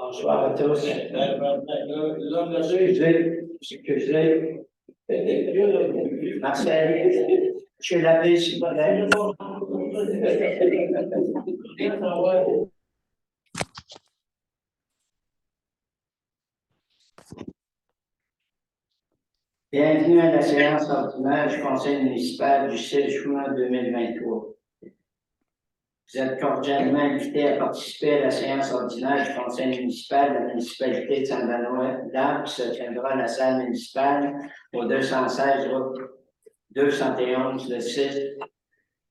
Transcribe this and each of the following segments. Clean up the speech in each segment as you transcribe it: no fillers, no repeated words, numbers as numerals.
Bonsoir à tous. Excusez. Marcel, chez l'abbé, s'il vous plaît. Bienvenue à la séance ordinaire du Conseil municipal du 6 juin 2023. Vous êtes cordialement invités à participer à la séance ordinaire du Conseil municipal de la municipalité de Saint-Benoît-Lac qui se tiendra à la salle municipale au 216 route 211 le 6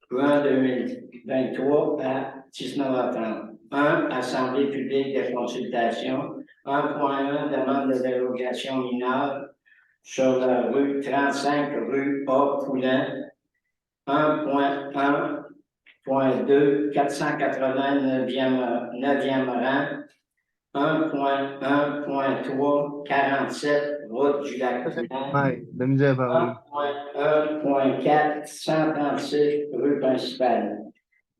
juin 2023 à 19h30. 1. Assemblée publique de consultation. 1.1. Demande de dérogation mineure sur la rue 35 rue A. Poulain. 1.1.2, 489e rang, 1.1.3, 47, route du lac Poulain, 1.1.4, 136, rue principale.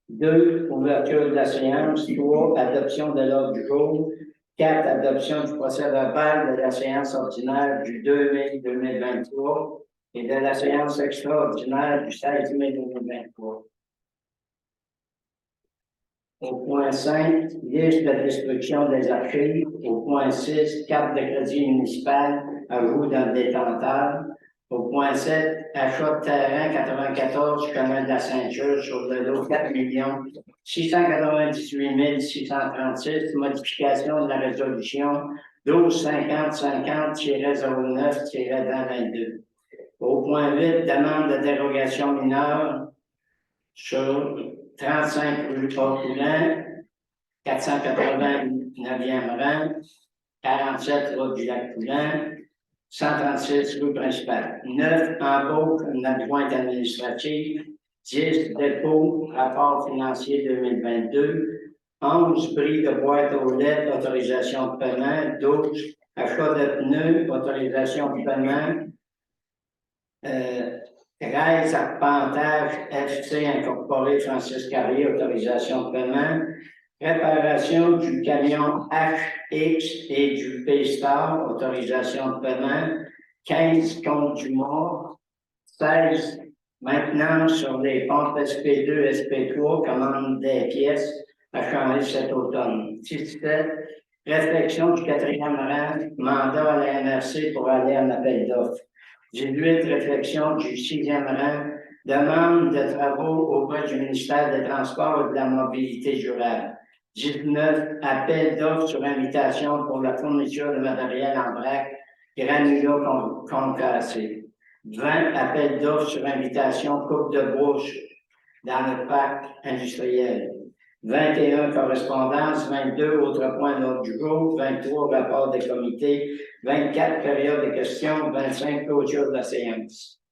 2, ouverture de la séance. 3, adoption de l'ordre du jour. 4, adoption du procès-verbal de la séance ordinaire du 2 mai 2023 et de la séance extraordinaire du 16 mai 2023. Au point 5, liste de destruction des archives. Au point 6, carte de crédit municipal, ajout dans le détenteur. Au point 7, achat de terrain 94, chemin de la Ceinture sur le lot 4 698 636, modification de la résolution 1250-50-09-2022. Au point 8, demande de dérogation mineure sur 35 rue Port-Poulain, 489e rang, 47 route du lac Poulain, 136 rue principale. 9, embauche une adjointe administrative. 10, dépôt, rapport financier 2022. 11, prix de boîte aux lettres, autorisation de paiement. 12, achat de pneus, autorisation de paiement. 13, arpentage FC incorporé Francis Carrier, autorisation de paiement. Réparation du camion HX et du P-Star, autorisation de paiement. 15, compte du mois. 16, maintenance sur les pompes SP2, SP3, commande des pièces à changer cet automne. 17, réflexion du 4e rang, mandat à la MRC pour aller en appel d'offres. 18, réflexion du 6e rang, demande de travaux auprès du ministère des Transports et de la Mobilité durable. 19, appel d'offres sur invitation pour la fourniture de matériel en vrac, granulat concassé. 20, appel d'offres sur invitation coupe de bouche dans le parc industriel. 21, correspondance. 22, autres points de l'ordre du jour. 23, rapport des comités. 24, période de questions. 25, clôture de la séance.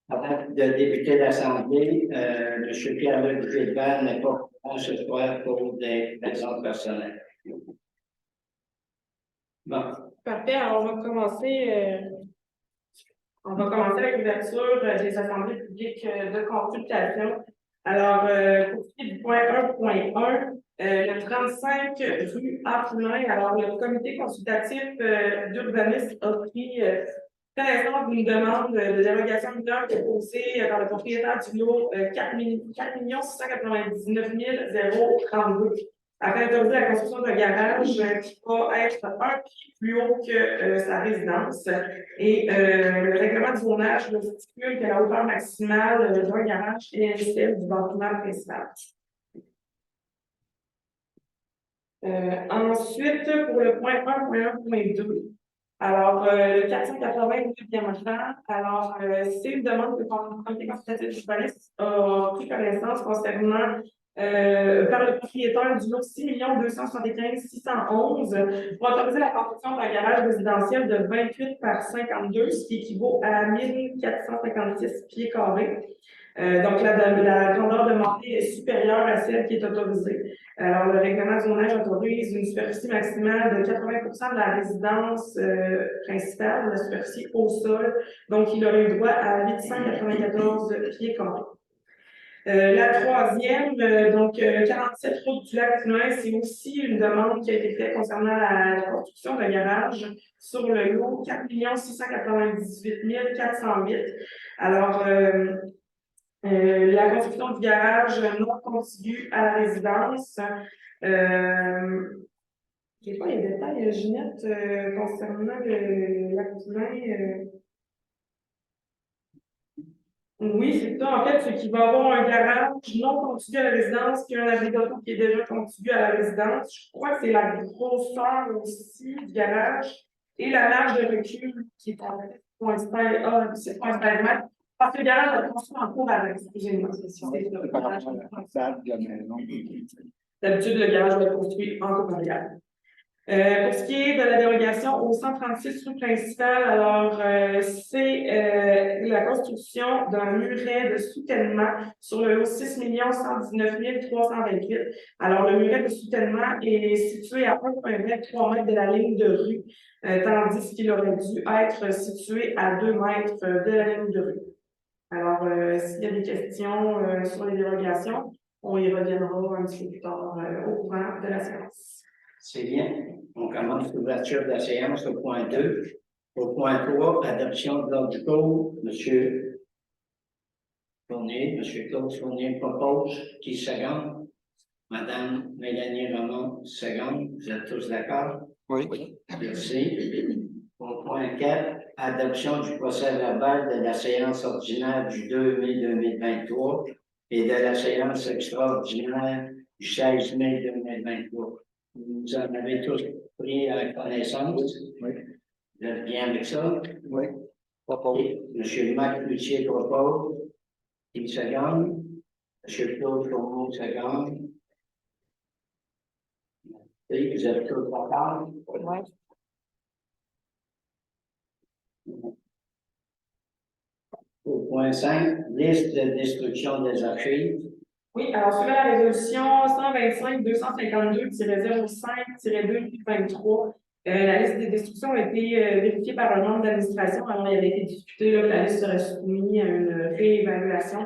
Avant de débuter l'Assemblée, M. Pierre-Luc Gilbert n'est pas présent ce soir pour des raisons personnelles. Bon. Parfait. Alors, on va commencer avec l'ouverture des assemblées publiques de consultation. Alors, pour ce qui est du point 1.1, le 35 rue A. Poulain, alors le comité consultatif d'urbanisme a pris connaissance d'une demande de dérogation mineure déposée par le propriétaire du lot 4 699 032 afin d'autoriser la construction d'un garage qui va être un pied plus haut que sa résidence. Et le règlement du zonage stipule que la hauteur maximale d'un garage est celle du bâtiment principal. Ensuite, pour le point 1.1.2, alors le 489e rang, alors c'est une demande que le comité consultatif d'urbanisme a pris connaissance concernant par le propriétaire du lot 6 275 611 pour autoriser la construction d'un garage résidentiel de 28 par 52, ce qui équivaut à 1456 pieds carrés. Donc, la grandeur demandée est supérieure à celle qui est autorisée. Alors, le règlement de zonage autorise une superficie maximale de 80% de la résidence principale, de la superficie au sol. Donc, il aurait eu droit à 894 pieds carrés. La troisième, 47 route du lac Cluin, c'est aussi une demande qui a été faite concernant la construction de garage sur le lot 4 698 408. Alors, la construction du garage non contigu à la résidence. Je n'ai pas les détails, Ginette, concernant le lac Cluin. Oui, c'est ça. En fait, c'est qu'il va y avoir un garage non contigu à la résidence, puis un abri d'auto qui est déjà contigu à la résidence. Je crois que c'est la grosseur aussi du garage et la marge de recul qui est en fait c'est point expérimental. Parce que le garage est construit en cours avec, excusez-moi, c'est ça. Par rapport à la façade de la maison. D'habitude, le garage va être construit en cours avec. Pour ce qui est de la dérogation au 136 rue principale, alors c'est la construction d'un muret de soutènement sur le lot 6 119 328. Alors, le muret de soutènement est situé à 1,23 mètres de la ligne de rue, tandis qu'il aurait dû être situé à 2 mètres de la ligne de rue. Alors, s'il y a des questions sur les dérogations, on y reviendra un petit peu plus tard au courant de la séance. C'est bien. On commence l'ouverture de la séance au point 2. Au point 3, adoption de l'ordre du jour. M. Fournier, M. Claude Fournier propose. Qui seconde? Madame Mélanie Ramon seconde. Vous êtes tous d'accord? Oui. Merci. Au point 4, adoption du procès verbal de la séance ordinaire du 2 mai 2023 et de la séance extraordinaire du 16 mai 2023. Vous en avez tous pris connaissance? Oui. Vous êtes bien avec ça? Oui. Propose. M. Marc Cloutier propose. Qui seconde? M. Claude Fournier seconde. Et vous êtes tous d'accord? Oui. Au point 5, liste de destruction des archives. Oui, alors sur la résolution 125-252-05-2023, la liste des destructions a été vérifiée par un membre d'administration. Alors, il avait été discuté là, que la liste serait soumise à une réévaluation.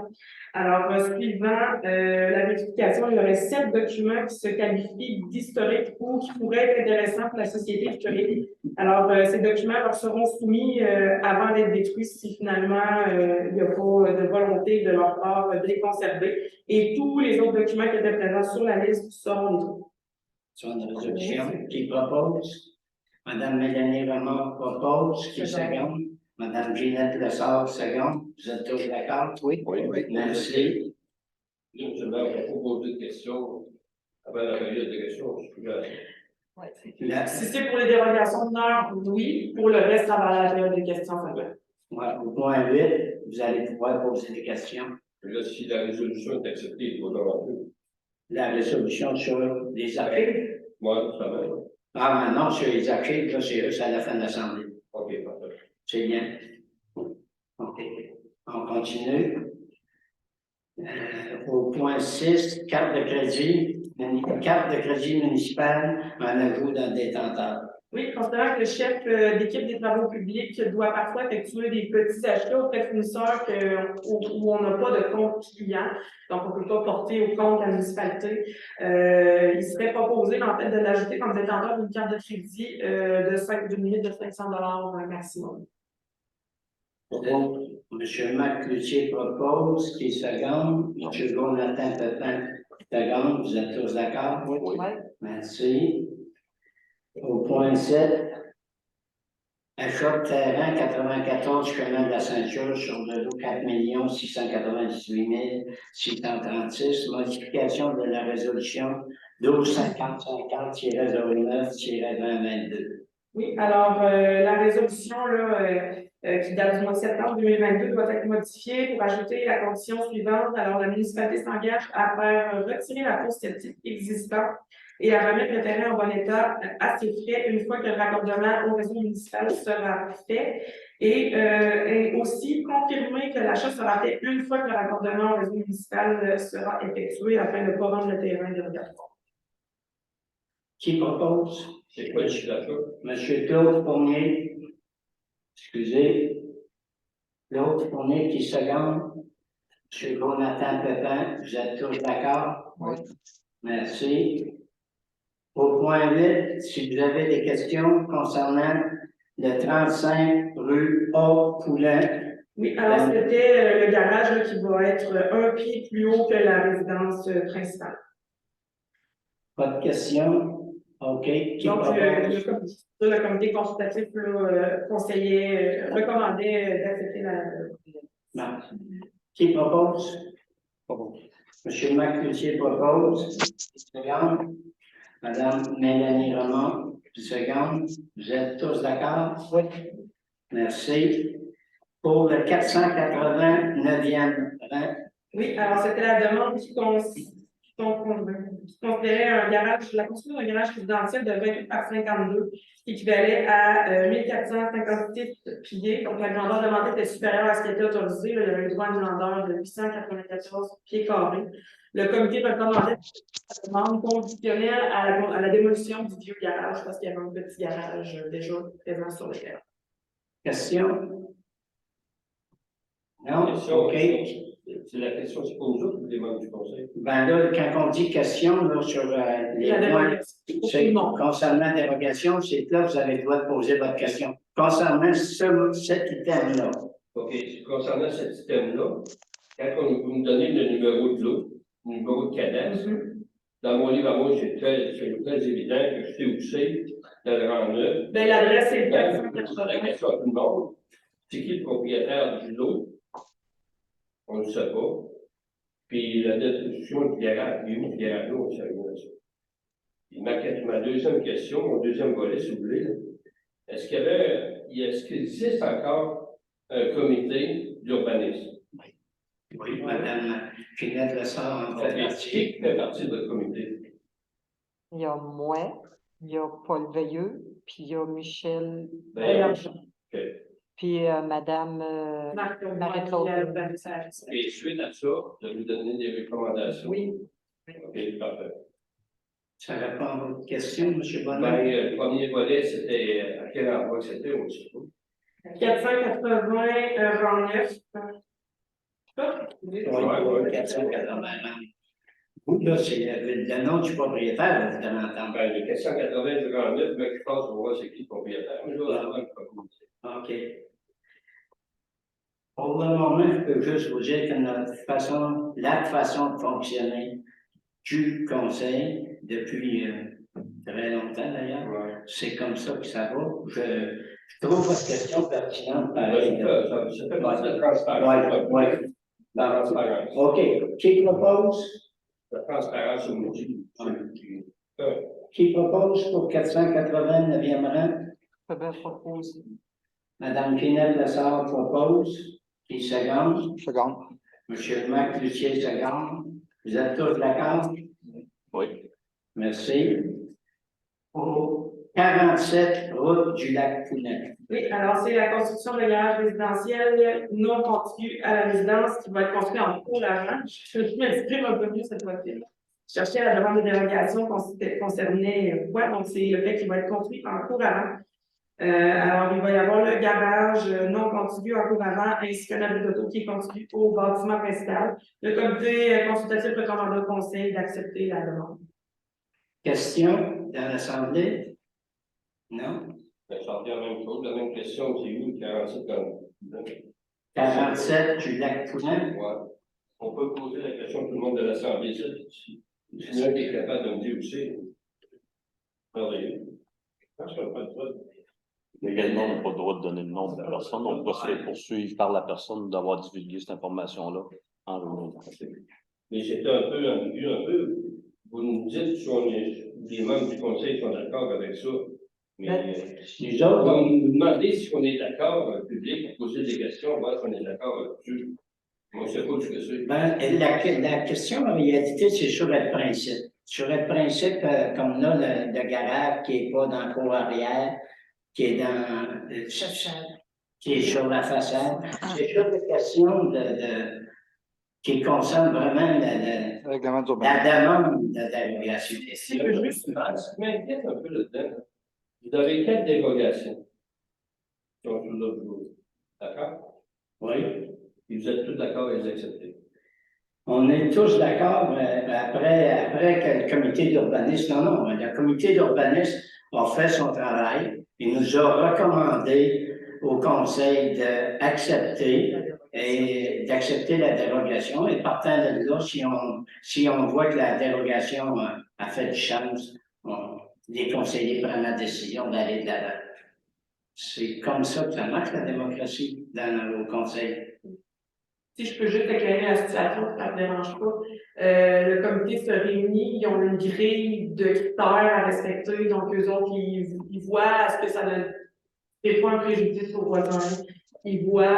Alors, suivant la vérification, il y aurait 7 documents qui se qualifient d'historiques ou qui pourraient être intéressants pour la société historique. Alors, ces documents leur seront soumis avant d'être détruits si finalement il n'y a pas de volonté de leur part de les conserver. Et tous les autres documents qui étaient présents sur la liste seront détruits. Sur une résolution, qui propose? Madame Mélanie Ramon propose. Qui seconde? Madame Ginette Lessard seconde. Vous êtes tous d'accord? Oui. Oui. Merci. Je vais poser une question avant la période de questions. Si c'est pour les dérogations de l'heure, oui. Pour le reste, ça va à la période de questions, ça va. Ouais, au point 8, vous allez pouvoir poser des questions. Là, si la résolution est acceptée, il faut en plus. La résolution sur les archives? Moi, ça va. Ah, maintenant, sur les archives, là, c'est à la fin de l'Assemblée. OK, parfait. C'est bien. OK. On continue. Au point 6, carte de crédit municipale, un ajout d'un détenteur. Oui, considérant que le chef d'équipe des travaux publics doit parfois effectuer des petits achats auprès de fournisseurs où on n'a pas de compte client, donc on ne peut pas porter au compte de la municipalité. Il serait proposé en fait de l'ajouter comme détenteur d'une carte de crédit d'une limite de 500 $ maximum. M. Marc Cloutier propose, qui seconde. M. Jonathan Pepin seconde. Vous êtes tous d'accord? Oui. Merci. Au point 7, achat de terrain 94 chemin de la Ceinture sur le lot 4 698 636, modification de la résolution 1250-50-09-2022. Oui, alors la résolution là, qui date du mois de septembre 2022 doit être modifiée pour ajouter la condition suivante. Alors, la municipalité s'engage à faire retirer la fosse septique existante et à remettre le terrain en bon état à ses frais une fois que le raccordement au réseau municipal sera fait. Et aussi confirmer que l'achat sera fait une fois que le raccordement au réseau municipal sera effectué afin de ne pas rendre le terrain dérogatoire. Qui propose? C'est quoi le chiffre d'achat? Monsieur Claude Fournier. Excusez. Claude Fournier qui seconde. M. Jonathan Pépin, vous êtes tous d'accord? Oui. Merci. Au point 8, si vous avez des questions concernant le 35 rue Haut-Poulain. Oui, alors c'était le garage là, qui va être un pied plus haut que la résidence principale. Pas de questions? OK. Qui Donc, propose? le comité consultatif conseillait, recommandait d'accepter la. Non. Qui propose? Pas bon. M. Marc-Cloutier propose. Seconde. Madame Mélanie Ramon, seconde. Vous êtes tous d'accord? Oui. Merci. Pour le 489e rang, Oui, alors c'était la demande qui considérait un garage, la construction d'un garage résidentiel de 28 par 52, qui équivalait à 1456 pieds. Donc la grandeur demandée était supérieure à ce qui était autorisé. Là, il y avait le droit à une grandeur de 894 pieds carrés. Le comité recommandait la demande conditionnelle à la démolition du vieux garage parce qu'il y avait un petit garage déjà présent sur le terrain. question? Non? Question, OK. c'est la question, c'est pour nous autres ou les membres du conseil? Ben là, quand on dit question là, sur les La points dérogation. concernant la dérogation, c'est que là, vous avez le droit de poser votre question. Concernant cet item-là, OK. Concernant cet système-là, quand vous nous donnez le numéro de l'eau, le numéro de cadastre, dans mon livre à moi, c'est très évident que je sais où c'est, dans le rang 9. Ben, l'adresse est La 480. question à tout le monde, c'est qui le propriétaire du lot? On ne le sait pas. Puis la destruction du garage, il est où le garage là, on ne sait rien ça. Puis ma deuxième question, mon deuxième volet, si vous voulez, là, est-ce qu'il existe encore un comité d'urbanisme? oui, Madame Finette Lessard en fait Okay. partie. Qui fait partie de votre comité? Il y a moi, il y a Paul Veilleux, puis il y a Michel, OK. puis Madame Marie-Claude. Et suite à ça, de nous donner des recommandations. Oui. OK, parfait. Ça répond à votre question, M. Ben, Bonnet? le premier volet, c'était à quel endroit c'était, on ne sait pas. 480 rang 9. Oui, 480. Vous, là, c'est le nom du propriétaire, vous devez entendre. Ben, le 480 du rang 9, mais je pense qu'on voit c'est qui le propriétaire. Mais là, avant, je ne peux pas commencer. OK. Pour le moment, je peux juste vous dire que la façon de fonctionner du conseil, depuis très longtemps d'ailleurs, Ouais. c'est comme ça que ça va. Je trouve votre question pertinente, pareil. Ça fait partie de la transparence. Oui, oui. La transparence. OK. Qui propose? La transparence au motif. Qui propose pour 489e rang? Je vais proposer. Madame Pinel-Lessard propose. Qui seconde? Seconde. Monsieur Marc Lucier seconde. Vous êtes tous d'accord? Oui. Merci. Pour 47 route du lac Pounet. Oui, alors c'est la construction de garage résidentiel non contigu à la résidence qui va être construit en cours avant. Je m'exprime un peu mieux cette fois-ci. Je cherchais à la demande de dérogation concernait quoi? Donc, c'est le fait qu'il va être construit en cours avant. Alors, il va y avoir le garage non contigu en cours avant, ainsi qu'un abri d'auto qui est contigu au bâtiment principal. Le comité consultatif recommande au conseil d'accepter la demande. Question dans l'Assemblée? Non? Ça revient à la même chose, la même question, c'est où le 47 comme. 47 du lac Pounet. Ouais. On peut poser la question à tout le monde de l'Assemblée, ça, si l'un est capable de me dire où c'est. Merveilleux. Je pense qu'on n'a pas le droit de. Légalement, on n'a pas le droit de donner le nom de la personne. On doit se faire poursuivre par la personne d'avoir divulgué cette information-là en revenant. Mais c'était un peu ambigu, un peu. Vous nous dites si les membres du conseil sont d'accord avec ça. Mais Les autres, vous nous demandez si on est d'accord, public, pour poser des questions, voir si on est d'accord là-dessus. Moi, je ne sais pas ce que c'est. ben, la question en réalité, c'est sur le principe. Sur le principe, comme là, le garage qui n'est pas dans le cour arrière, qui est dans qui est sur la façade. C'est sur la question qui concerne vraiment Règlement la d'urbanisme. demande de dérogation. Ce qui m'inquiète un peu là-dedans, vous avez 4 dérogations qui sont sous l'autre jour. D'accord? Oui. Et vous êtes tous d'accord à les accepter. On est tous d'accord, après que le comité d'urbanisme, non, le comité d'urbanisme a fait son travail. Il nous a recommandé au conseil d'accepter la dérogation. Et partant de là, si on voit que la dérogation a fait du sens, les conseillers prennent la décision d'aller de l'avant. C'est comme ça que ça marche, la démocratie, au conseil. Si je peux juste éclairer la situation, ça ne me dérange pas. Le comité se réunit, ils ont une grille de critères à respecter, donc eux autres, ils voient est-ce que ça ne fait pas un préjudice aux voisins. Ils voient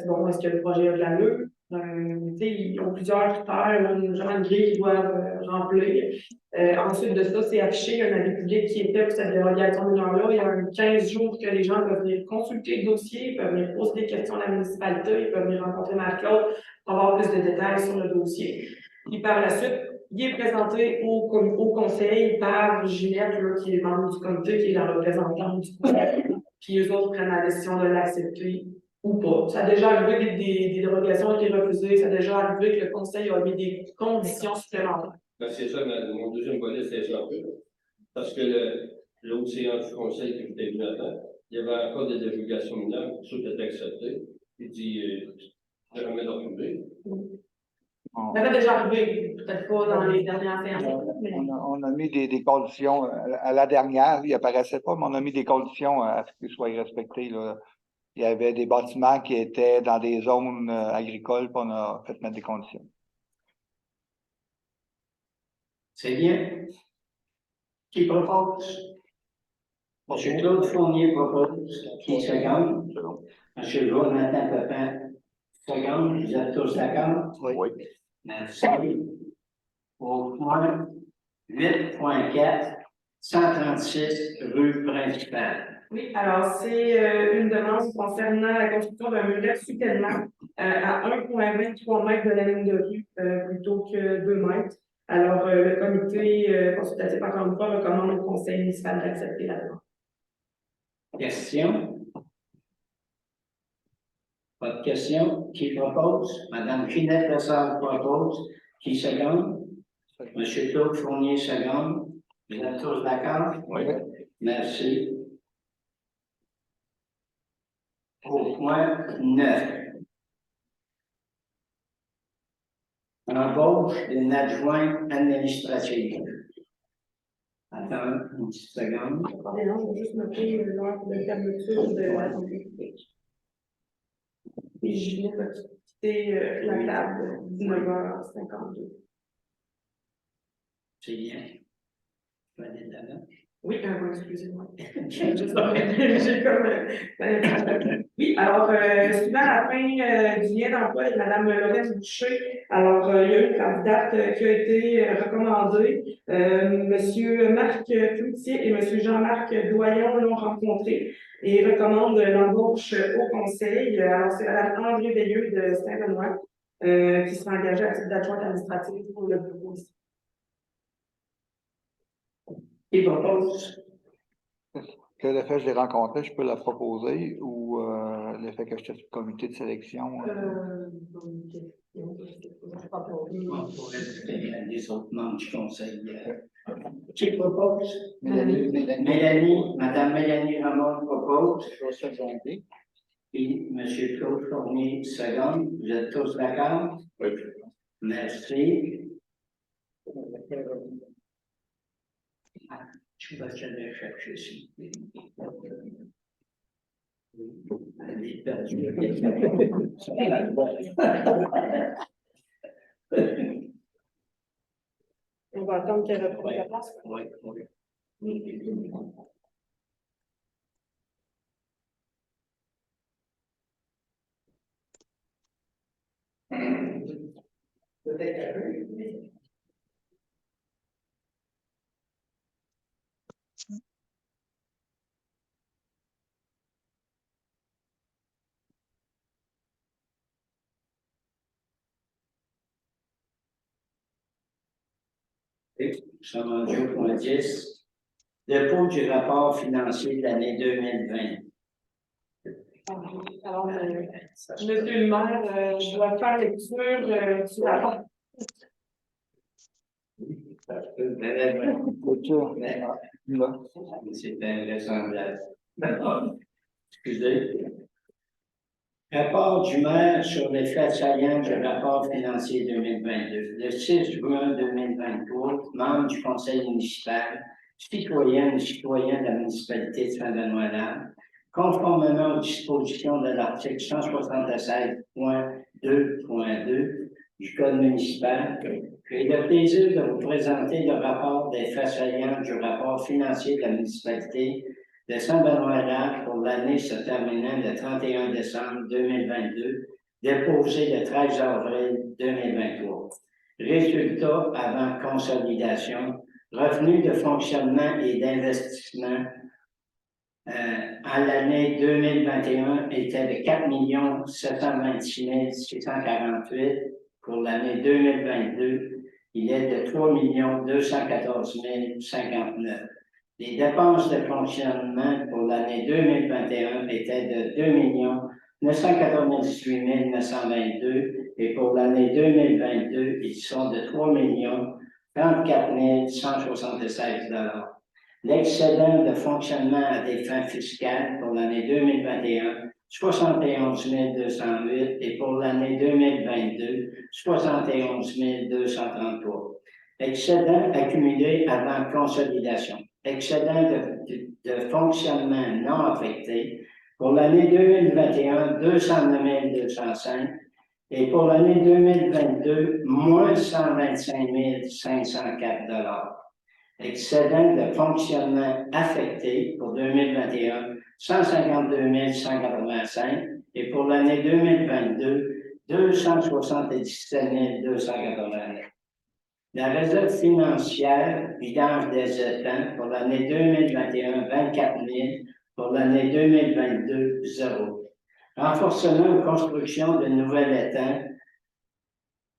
bon, est-ce que le projet a de l'allure. Ils ont plusieurs critères, là, genre une grille qu'ils doivent remplir. Ensuite de ça, c'est affiché, il y a un avis public qui est fait pour cette dérogation mineure-là. Il y a 15 jours que les gens peuvent venir consulter le dossier, peuvent venir poser des questions à la municipalité, ils peuvent venir rencontrer Marc-Claude pour avoir plus de détails sur le dossier. Puis par la suite, il est présenté au conseil par Ginette, là, qui est membre du comité, qui est la représentante du conseil. Puis eux autres prennent la décision de l'accepter ou pas. Ça a déjà arrivé des dérogations qui ont été refusées, ça a déjà arrivé que le conseil a mis des conditions supplémentaires. Ben, c'est ça, mon deuxième volet, c'est ça. Parce que l'autre séance du conseil que j'étais venu avant, il y avait encore des dérogations mineures, tout était accepté. Il dit, jamais de refuser. Ça avait déjà arrivé, peut-être pas dans les dernières séances, mais. On a mis des conditions à la dernière, il apparaissait pas, mais on a mis des conditions à ce qu'ils soient respectés, là. Il y avait des bâtiments qui étaient dans des zones agricoles, puis on a fait mettre des conditions. C'est bien. Qui propose? Monsieur Claude Fournier propose. Qui seconde? Monsieur Jonathan Pepin, seconde. Vous êtes tous d'accord? Oui. Merci. Au point 8.4, 136 rue principale. Oui, alors c'est une demande concernant la construction d'un muret de soutènement à 1,23 mètres de la ligne de rue plutôt que 2 mètres. Alors, le comité consultatif, encore une fois, recommande au conseil municipal d'accepter la demande. Question? Pas de question? Qui propose? Madame Ginette Lessard propose. Qui seconde? Monsieur Claude Fournier seconde. Vous êtes tous d'accord? Oui. Merci. Au point 9. Embauche d'une adjointe administrative. Attends une petite seconde. Attendez, non, je vais juste noter l'heure de fermeture de la santé publique. Et je viens de quitter la table 19h52. C'est bien. Je vais aller de l'avant. Oui, excusez-moi. J'ai comme. Oui, alors, suivant la fin du lien d'emploi avec Mme Lorraine Boucher, alors, il y a une candidate qui a été recommandée. Monsieur Marc Cloutier et Monsieur Jean-Marc Doyon l'ont rencontré et recommandent l'embauche au conseil. Alors, c'est Mme André Veilleux de Saint-Benoît qui sera engagée à titre d'adjointe administrative pour le bureau ici. Qui propose? Que le fait que je l'ai rencontré, je peux la proposer ou le fait que je suis sur le comité de sélection? Bonne question. On pourrait ajouter les autres membres du conseil. Qui propose? Mélanie, Madame Mélanie Ramon propose. Je vais seconder. Et Monsieur Claude Fournier seconde. Vous êtes tous d'accord? Oui. Merci. Je vais aller chercher ici. Elle est perdue. On va attendre qu'elle retrouve la place. Oui, oui. Nous sommes rendus au point 10. Dépôt du rapport financier de l'année 2020. Alors, Monsieur le maire, je dois faire lecture du rapport. C'est invraisemblable. Excusez. Rapport du maire sur les faits saillants du rapport financier 2022. Le 6 juin 2023, membre du conseil municipal, citoyennes et citoyens de la municipalité de Saint-Benoît-Lac, conformément aux dispositions de l'article 176.2.2 du Code municipal, j'ai le plaisir de vous présenter le rapport des faits saillants du rapport financier de la municipalité de Saint-Benoît-Lac pour l'année se terminant le 31 décembre 2022, déposé le 13 avril 2023. Résultats avant consolidation, revenus de fonctionnement et d'investissement en l'année 2021 était de 4 726 648. Pour l'année 2022, il est de 3 214 059. Les dépenses de fonctionnement pour l'année 2021 étaient de 2 998 922 et pour l'année 2022, ils sont de 3 34 176 $. L'excédent de fonctionnement à des fins fiscales pour l'année 2021, 71 208 et pour l'année 2022, 71 233. Excédent accumulé avant consolidation. Excédent de fonctionnement non affecté. Pour l'année 2021, 209 205 et pour l'année 2022, moins 125 504 $. Excédent de fonctionnement affecté pour 2021, 152 185 et pour l'année 2022, 277 289. La réserve financière, vidange des étangs, pour l'année 2021, 24 000, pour l'année 2022, 0. Renforcement ou construction de nouvel étang.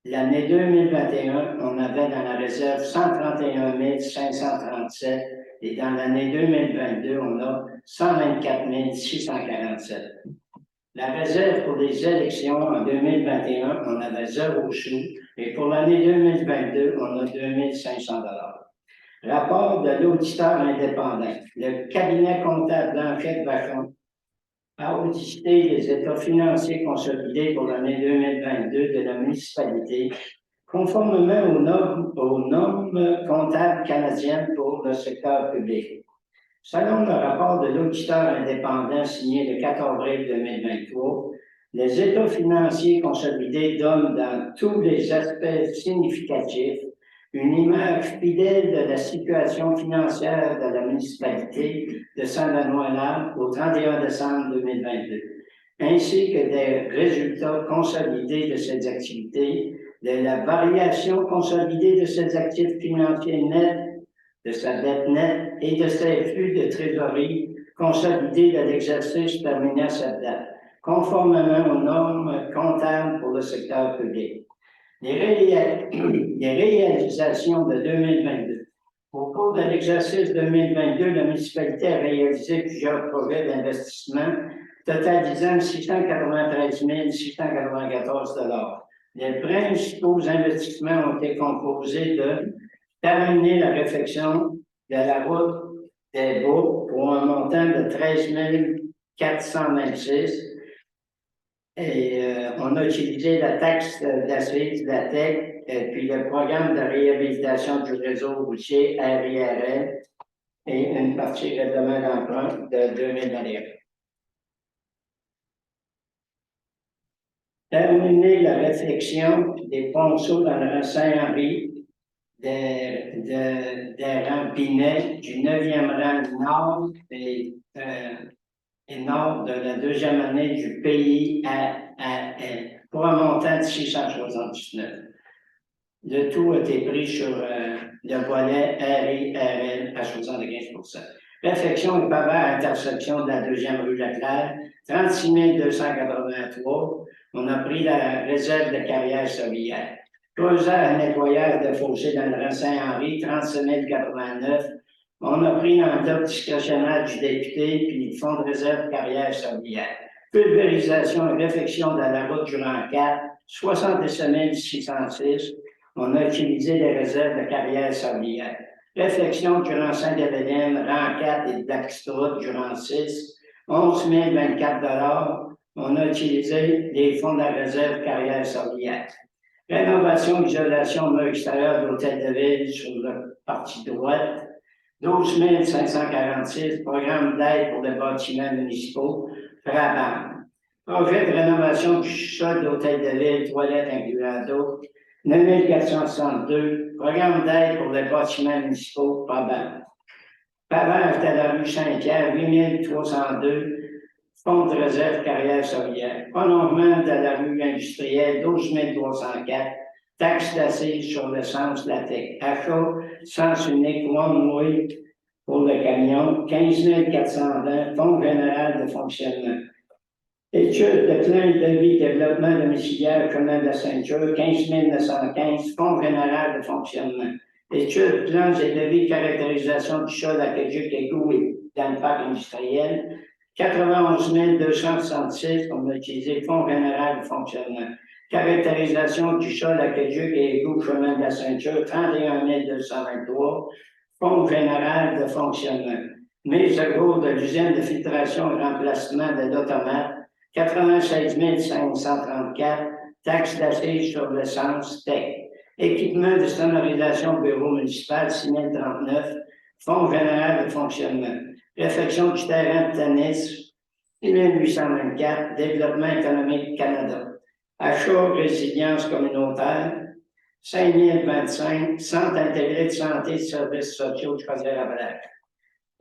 L'année 2021, on avait dans la réserve 131 537 et dans l'année 2022, on a 124 647. La réserve pour les élections en 2021, on avait 0 sous et pour l'année 2022, on a 2 500 $. Rapport de l'auditeur indépendant. Le cabinet comptable d'enquête Vachon a audité les états financiers consolidés pour l'année 2022 de la municipalité, conformément aux normes comptables canadiennes pour le secteur public. Selon le rapport de l'auditeur indépendant signé le 4 avril 2023, les états financiers consolidés donnent dans tous les aspects significatifs une image fidèle de la situation financière de la municipalité de Saint-Benoît-Lac au 31 décembre 2022, ainsi que des résultats consolidés de ces activités, de la variation consolidée de ses actifs financiers nets, de sa dette nette et de ses flux de trésorerie consolidés de l'exercice terminé à cette date, conformément aux normes comptables pour le secteur public. Les réalisations de 2022. Au cours de l'exercice 2022, la municipalité a réalisé plusieurs projets d'investissement totalisant 693 694 $. Les principaux investissements ont été composés de terminer la réfection de la route des Baux pour un montant de 13 426. Et on a utilisé la taxe d'assise de la TEC et puis le programme de réhabilitation du réseau routier RIRL et une partie règlement d'emprunt de 2021. Terminer la réflexion des ponceaux dans le rang Saint-Henri, des rangs Binet, du 9e rang nord et nord de la 2e année du pays pour un montant de 679. Le tout a été pris sur le volet RIRL à 75 %. Réfection et pavage à intersection de la 2e rue Leclerc, 36 283. On a pris la réserve de Carrière-Sablière. Creusage et nettoyage de fossés dans le rang Saint-Henri, 36 089. On a pris l'enveloppe discrétionnaire du député puis le fonds de réserve Carrière-Sablière. Pulvérisation et réfection de la route du rang 4, 77 606. On a utilisé les réserves de carrière sablière. Réflexion du rang Saint-Gabriel, rang 4 et de Blackstone du rang 6, 11 024 On a utilisé les fonds de la réserve carrière sablière. Rénovation, isolation, mur extérieur de l'hôtel de ville sur la partie droite, 12 546. Programme d'aide pour les bâtiments municipaux, Brabham. Projet de rénovation du sol de l'hôtel de ville, toilettes incluant d'eau, 9 462. Programme d'aide pour les bâtiments municipaux, Brabham. Pavage de la rue Saint-Pierre, 8 302. Fonds de réserve carrière sablière. Prolongement de la rue industrielle, 12 304. Taxe d'assises sur l'essence latex. Achat, sens unique, one way pour le camion, 15 420. Fonds général de fonctionnement. Étude de plan de vie, développement domiciliaire, chemin de la ceinture, 15 915. Fonds général de fonctionnement. Étude, plans et devis, caractérisation du sol aqueduc égout et dans le parc industriel, 91 266, on a utilisé Fonds général de fonctionnement. Caractérisation du sol aqueduc et égout, chemin de la ceinture, 31 223, Fonds général de fonctionnement. Mise à jour de l'usine de filtration et remplacement de l'automate, 96 534, taxe d'assises sur l'essence TEC. Équipement de sonorisation bureau municipal, 6 039, Fonds général de fonctionnement. Réfection du terrain de tennis, 6 824, Développement économique Canada. Achat, résilience communautaire, 5 025, Centre intégré de santé et services sociaux de Chaudière-Appalaches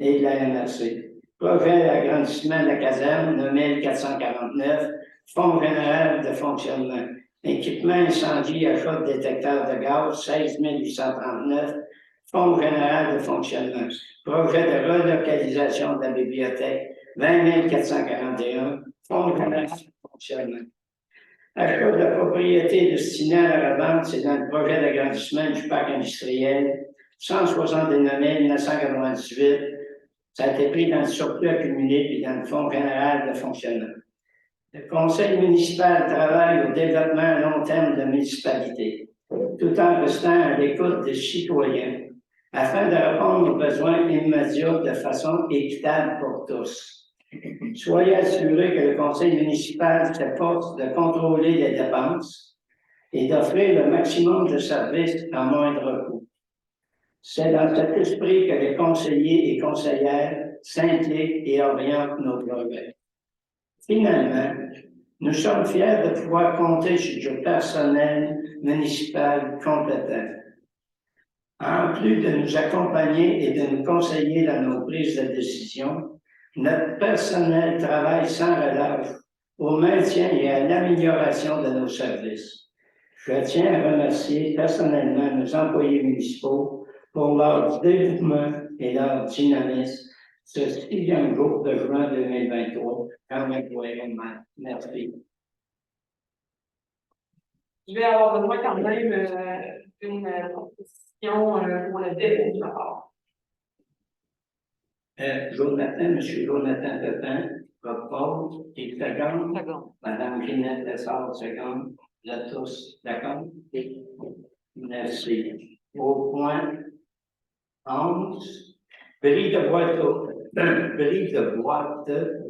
et de la MRC. Projet d'agrandissement de la caserne, 9 449, Fonds général de fonctionnement. Équipement incendie, achat de détecteurs de gaz, 16 839, Fonds général de fonctionnement. Projet de relocalisation de la bibliothèque, 20 441, Fonds général de fonctionnement. Achat de la propriété destinée à la revente, c'est dans le projet d'agrandissement du parc industriel, 169 998. Ça a été pris dans le surplus accumulé puis dans le Fonds général de fonctionnement. Le Conseil municipal travaille au développement à long terme de la municipalité, tout en restant à l'écoute des citoyens, afin de répondre aux besoins immédiats de façon équitable pour tous. Soyez assurés que le Conseil municipal s'efforce de contrôler les dépenses et d'offrir le maximum de services à moindre coût. C'est dans cet esprit que les conseillers et conseillères s'impliquent et orientent nos progrès. Finalement, nous sommes fiers de pouvoir compter sur du personnel municipal compétent. En plus de nous accompagner et de nous conseiller dans nos prises de décision, notre personnel travaille sans relâche au maintien et à l'amélioration de nos services. Je tiens à remercier personnellement nos employés municipaux pour leur dévouement et leur dynamisme ce 6e jour de juin 2023. Merci. Je vais avoir besoin quand même d'une proposition pour le dépôt du rapport. Monsieur Jonathan Pepin propose, et seconde, Madame Ginette Lessard, seconde. Vous êtes tous d'accord? Merci. Au point 11, bris de boîte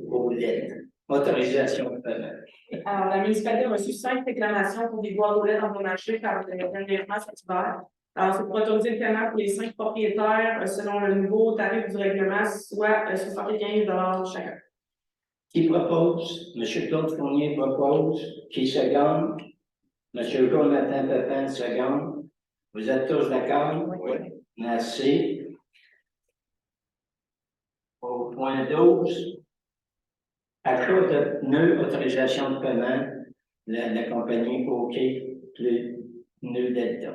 aux lettres. Autorisation de paiement. Alors, la municipalité a reçu 5 réclamations pour des boîtes aux lettres endommagées par le dernièrement cet hiver. Alors, c'est pour autoriser le paiement pour les 5 propriétaires selon le nouveau tarif du règlement, soit 75 chacun. Qui propose? M. Claude Fournier propose. Qui seconde? M. Jonathan Pepin seconde. Vous êtes tous d'accord? Oui. Merci. Au point 12, achat de pneus, autorisation de paiement, la compagnie OK, pneus Delta.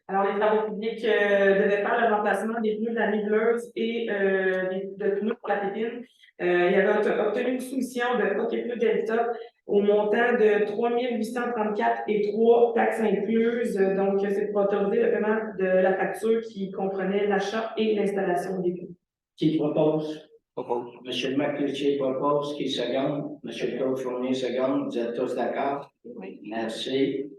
Alors, les travaux publics devaient faire le remplacement des pneus de la niveleuse et de pneus pour la pépine. Il avait obtenu une soumission de OK Pneus Delta au montant de 3 834 et 3 taxes incluses. Donc, c'est pour autoriser le paiement de la facture qui comprenait l'achat et l'installation des pneus. Qui propose? Propose. Monsieur McCloutier propose, qui seconde? Monsieur Claude Fournier seconde. Vous êtes tous d'accord? Oui. Merci.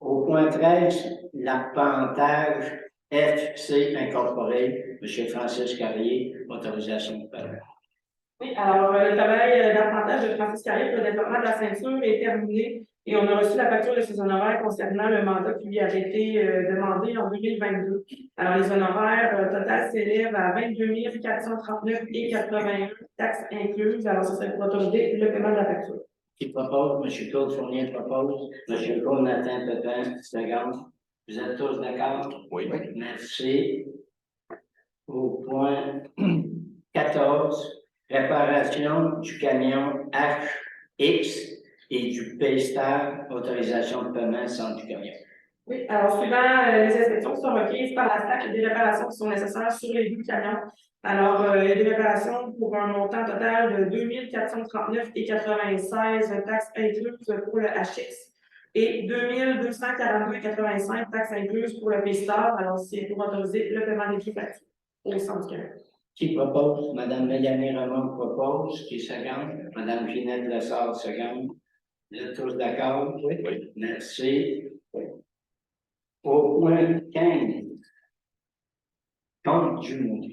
Au point 13, l'arpentage FC incorporé, Monsieur Francis Carrier, autorisation de parole. Oui, alors le travail d'apprentissage de Francis Carrier pour le développement de la ceinture est terminé et on a reçu la facture de ses honoraires concernant le mandat qui lui avait été demandé en 2022. Alors, les honoraires total s'élèvent à 22 439,81 taxes incluses. Alors, ça serait pour autoriser le paiement de la facture. Qui propose? Monsieur Claude Fournier propose. Monsieur Claude Nathan Pépin, seconde. Vous êtes tous d'accord? Oui. Merci. Au point 14, réparation du camion HX et du P-Star, autorisation de paiement sans du camion. Oui, alors suivant les inspections qui sont requises par la STAC, il y a des réparations qui sont nécessaires sur les deux camions. Alors, il y a des réparations pour un montant total de 2 439,96 taxes incluses pour le HX et 2 242,85 taxes incluses pour le P-Star. Alors, c'est pour autoriser le paiement des factures au centre du camion. Qui propose? Madame Mélanie Ramon propose. Qui seconde? Madame Ginette Lessard seconde. Vous êtes tous d'accord? Oui. Merci. Au point 15, compte du mois.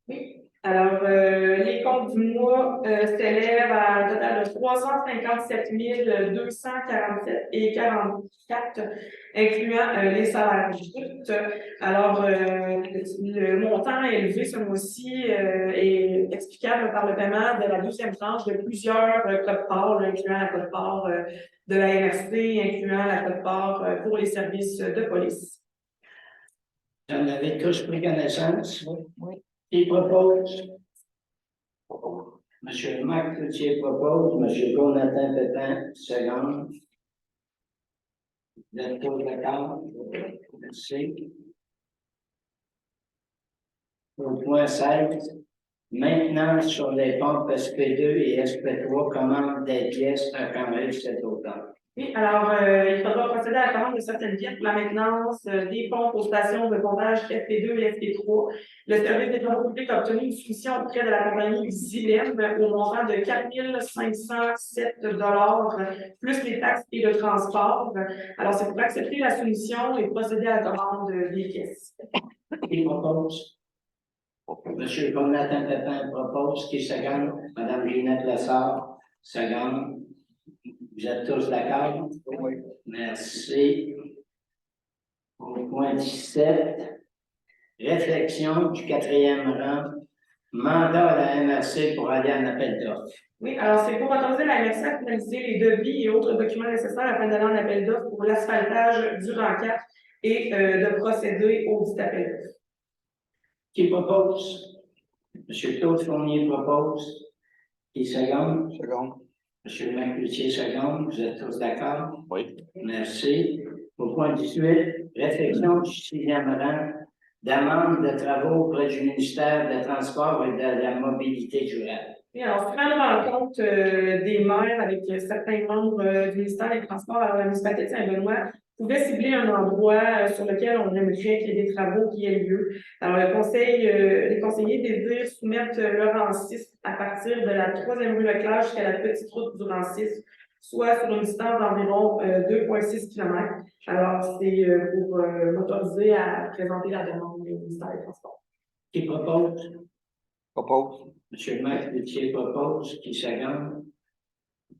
Oui. Alors, les comptes du mois s'élèvent à un total de 357 247,44, incluant les salaires bruts. Alors, le montant élevé ce mois-ci est explicable par le paiement de la deuxième tranche de plusieurs codes-parts, incluant la code-part de la MRC, incluant la code-part pour les services de police. Vous en avez tous pris connaissance? Oui. Qui propose? Monsieur Marc Cloutier propose, Monsieur Jonathan Pépin, seconde. Vous êtes tous d'accord? Merci. Au point 16, maintenance sur les pompes SP2 et SP3, commande des pièces à Cambridge cet automne. Oui, alors, il faudra procéder à la commande de certaines pièces pour la maintenance des pompes aux stations de pompage FP2 et FP3. Le service des travaux publics a obtenu une soumission auprès de la compagnie Zilem au montant de 4 507 $ plus les taxes et le transport. Alors, c'est pour accepter la soumission et procéder à la commande des pièces. Qui propose? Monsieur Jonathan Pépin propose. Qui seconde? Madame Ginette Lessard, seconde. Vous êtes tous d'accord? Oui. Merci. Au point 17, réflexion du 4e rang, mandat à la MRC pour aller en appel d'offres. Oui, alors c'est pour autoriser la MRC à finaliser les devis et autres documents nécessaires afin d'aller en appel d'offres pour l'asphaltage du rang 4 et de procéder au dit appel d'offres. Qui propose? Monsieur Claude Fournier propose. Qui seconde? Seconde. Monsieur Macloutier seconde. Vous êtes tous d'accord? Oui. Merci. Au point 18, réflexion du 6e rang, demande de travaux auprès du ministère des Transports et de la Mobilité durable. Oui, alors, suivant une rencontre des maires avec certains membres du ministère des Transports, alors la municipalité de Saint-Benoît pouvait cibler un endroit sur lequel on aimerait qu'il y ait des travaux qui aient lieu. Alors, les conseillers désirent soumettre le rang 6 à partir de la 3e rue Leclerc jusqu'à la petite route du rang 6, soit sur une distance d'environ 2,6 km. Alors, c'est pour m'autoriser à présenter la demande au ministère des Transports. Qui propose? Propose. Monsieur Marc Cloutier propose. Qui seconde?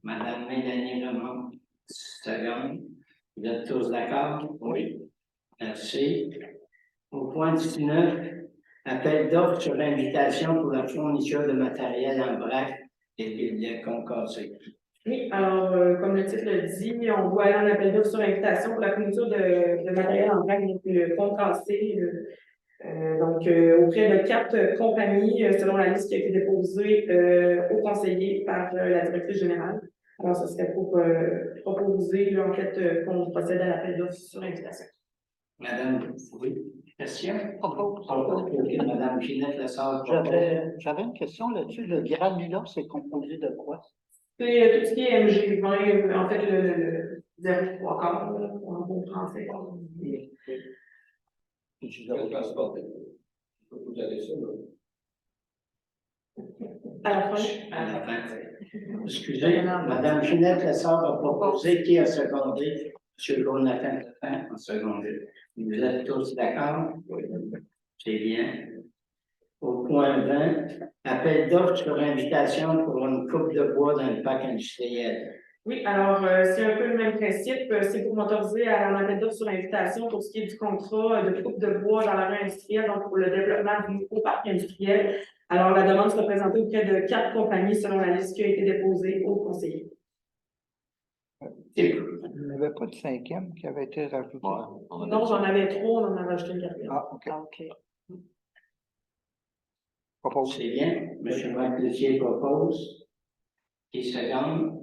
Madame Mélanie Lemont, seconde. Vous êtes tous d'accord? Oui. Merci. Au point 19, appel d'offres sur l'invitation pour la fourniture de matériel en vrac et bibliothèques concassées. Oui, alors, comme le titre le dit, on doit aller en appel d'offres sur invitation pour la fourniture de matériel en vrac, donc le concassé. Auprès de 4 compagnies, selon la liste qui a été déposée au conseiller par la directrice générale. Alors, ce serait pour proposer, là, en fait, qu'on procède à l'appel d'offres sur invitation. Madame, oui, question? Propose. Ok, Madame Ginette Lessard. J'avais une question là-dessus. Le granulat, c'est composé de quoi? C'est tout ce qui est MG20, en fait, le 0,3 quart, en bon français. Le transport, vous avez ça, là. À la fin. À la fin. Excusez, Madame Ginette Lessard a proposé qui a secondé M. Jonathan Pépin en secondé. Vous êtes tous d'accord? Oui. C'est bien. Au point 20, appel d'offres sur invitation pour une coupe de bois dans le parc industriel. Oui, alors c'est un peu le même principe. C'est pour m'autoriser à un appel d'offres sur invitation pour ce qui est du contrat de coupe de bois dans la rue industrielle, donc pour le développement du nouveau parc industriel. Alors, la demande sera présentée auprès de 4 compagnies selon la liste qui a été déposée au conseiller. Il n'y avait pas de 5e qui avait été rajouté. Ouais, Non, j'en avais 3, on en a rajouté une 4e. Ah, OK. OK. Propose. C'est bien. M. Marc Luthier propose. Qui seconde?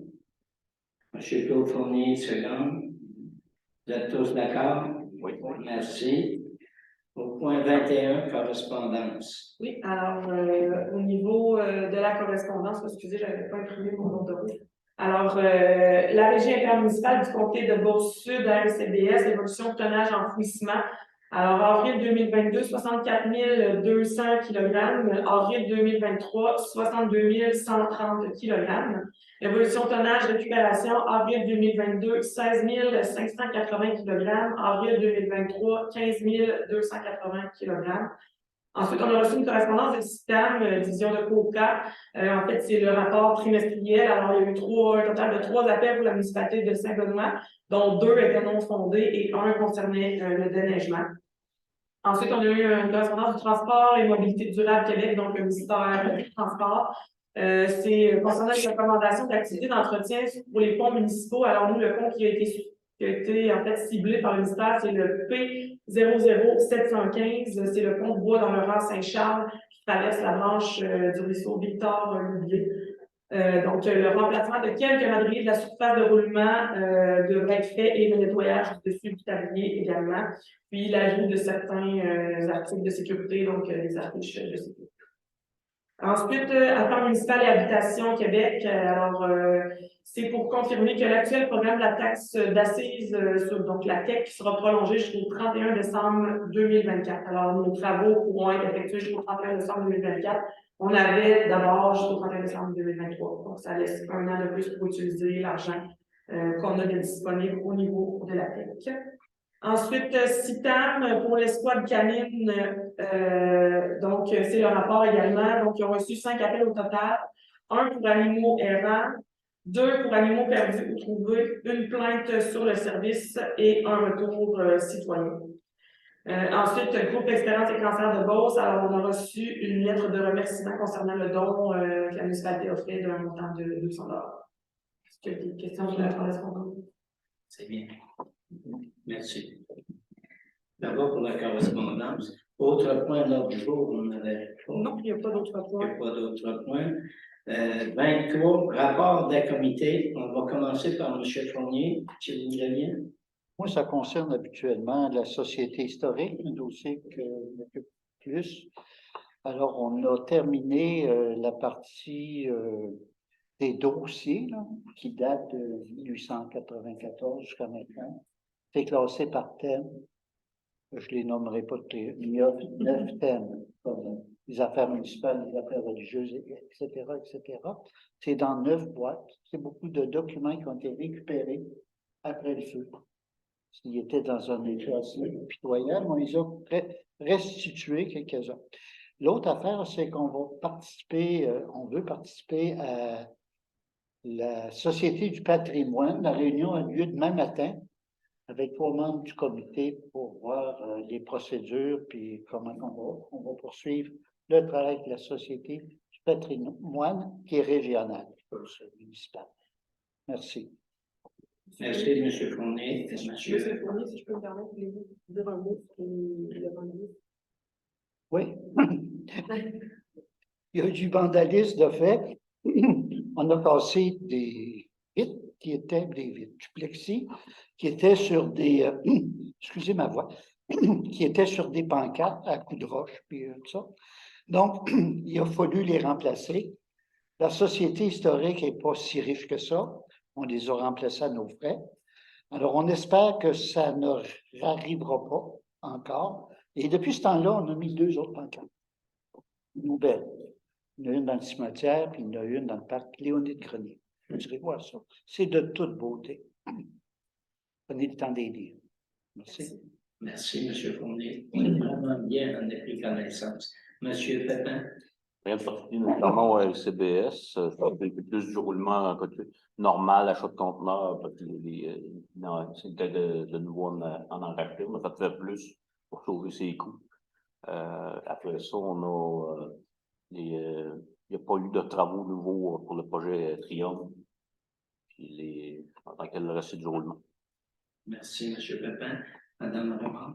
M. Claude Fournier seconde. Vous êtes tous d'accord? Oui. Merci. Au point 21, correspondance. Oui, alors, au niveau de la correspondance, excusez, je n'avais pas imprimé mon nom de route. Alors, la régie intermunicipale du comté de Beauce-Sud, RCBS, évolution de tonnage enfouissement. Alors, avril 2022, 64 200 kg. Avril 2023, 62 130 kg. Évolution tonnage récupération, avril 2022, 16 580 kg. Avril 2023, 15 280 kg. Ensuite, on a reçu une correspondance de CITAM, division de COCA. En fait, c'est le rapport trimestriel. Alors, il y a eu un total de 3 appels pour la municipalité de Saint-Benoît, dont 2 étaient non fondés et 1 concernait le déneigement. Ensuite, on a eu une correspondance du transport et mobilité durable Québec, donc le ministère du Transport. C'est concernant les recommandations d'activités d'entretien pour les ponts municipaux. Alors, nous, le pont qui a été en fait ciblé par le ministère, c'est le P00715. C'est le pont de bois dans le rang Saint-Charles qui traverse la branche du ruisseau Victor-Louvier. Donc, le remplacement de quelques madriers de la surface de roulement devrait être fait et le nettoyage du dessus du tablier également. Puis, l'ajout de certains articles de sécurité, donc les affiches de sécurité. Ensuite, Affaires municipales et habitation Québec. Alors, c'est pour confirmer que l'actuel programme de la taxe d'assises sur donc la TEC sera prolongé jusqu'au 31 décembre 2024. Alors, nos travaux pourront être effectués jusqu'au 31 décembre 2024. On avait d'abord jusqu'au 31 décembre 2023. Donc, ça laisse 1 an de plus pour utiliser l'argent qu'on a de disponible au niveau de la TEC. Ensuite, CITAM pour l'escouade canine, donc c'est le rapport également. Donc, ils ont reçu 5 appels au total, 1 pour animaux errants, 2 pour animaux perdus ou trouvés, 1 plainte sur le service et un retour citoyen. Ensuite, groupe Expérience et cancer de Beauce. Alors, on a reçu une lettre de remerciement concernant le don que la municipalité a fait d'un montant de 200 $. Est-ce qu'il y a des questions sur la correspondance? C'est bien. Merci. D'abord pour la correspondance. Autre point de l'ordre du jour, on avait. Non, il n'y a pas d'autres Il points. n'y a pas d'autres points. 23, rapport des comités. On va commencer par M. Fournier, si vous voulez bien. Moi, ça concerne habituellement la société historique, un dossier que m'occupe plus. Alors, on a terminé la partie des dossiers là, qui datent de 1894 jusqu'à maintenant. C'est classé par thème. Je les nommerai pas tous. Il y a 9 thèmes, comme les affaires municipales, les affaires religieuses, etc., etc. C'est dans 9 boîtes. C'est beaucoup de documents qui ont été récupérés après le feu. S'ils étaient dans un état assez pitoyable, on les a restitués quelques-uns. L'autre affaire, c'est qu'on va participer, on veut participer à la Société du patrimoine. La réunion a lieu demain matin avec 3 membres du comité pour voir les procédures puis comment on va poursuivre le travail de la Société du patrimoine qui est régionale, municipale. Merci. Merci, M. Fournier. Monsieur Fournier, si je peux me permettre, voulez-vous dire un mot sur le vandalisme? Oui. Il y a eu du vandalisme de fait. On a cassé des vitres qui étaient des vitres du plexi, qui étaient sur des, excusez ma voix, qui étaient sur des pancartes à coups de roche, puis tout ça. Donc, il a fallu les remplacer. La société historique n'est pas si riche que ça. On les a remplacés à nos frais. Alors, on espère que ça ne arrivera pas encore. Et depuis ce temps-là, on a mis 2 autres pancartes nouvelles. Il y en a une dans le cimetière, puis il y en a une dans le parc Léonide Grenier. Vous irez voir ça. C'est de toute beauté. Prenez le temps des lire. Merci. Merci, M. Fournier. Vraiment bien, on a pris connaissance. M. Pépin? Rien de particulier, notamment au LCBS. Ça fait plus du roulement normal, achat de conteneurs, parce que non, c'est de nouveau en racheter. On a fait plus pour sauver ses coûts. Après ça, il n'y a pas eu de travaux nouveaux pour le projet Triumph. Puis en tant que le reste du roulement. Merci, M. Pépin. Madame Raymond?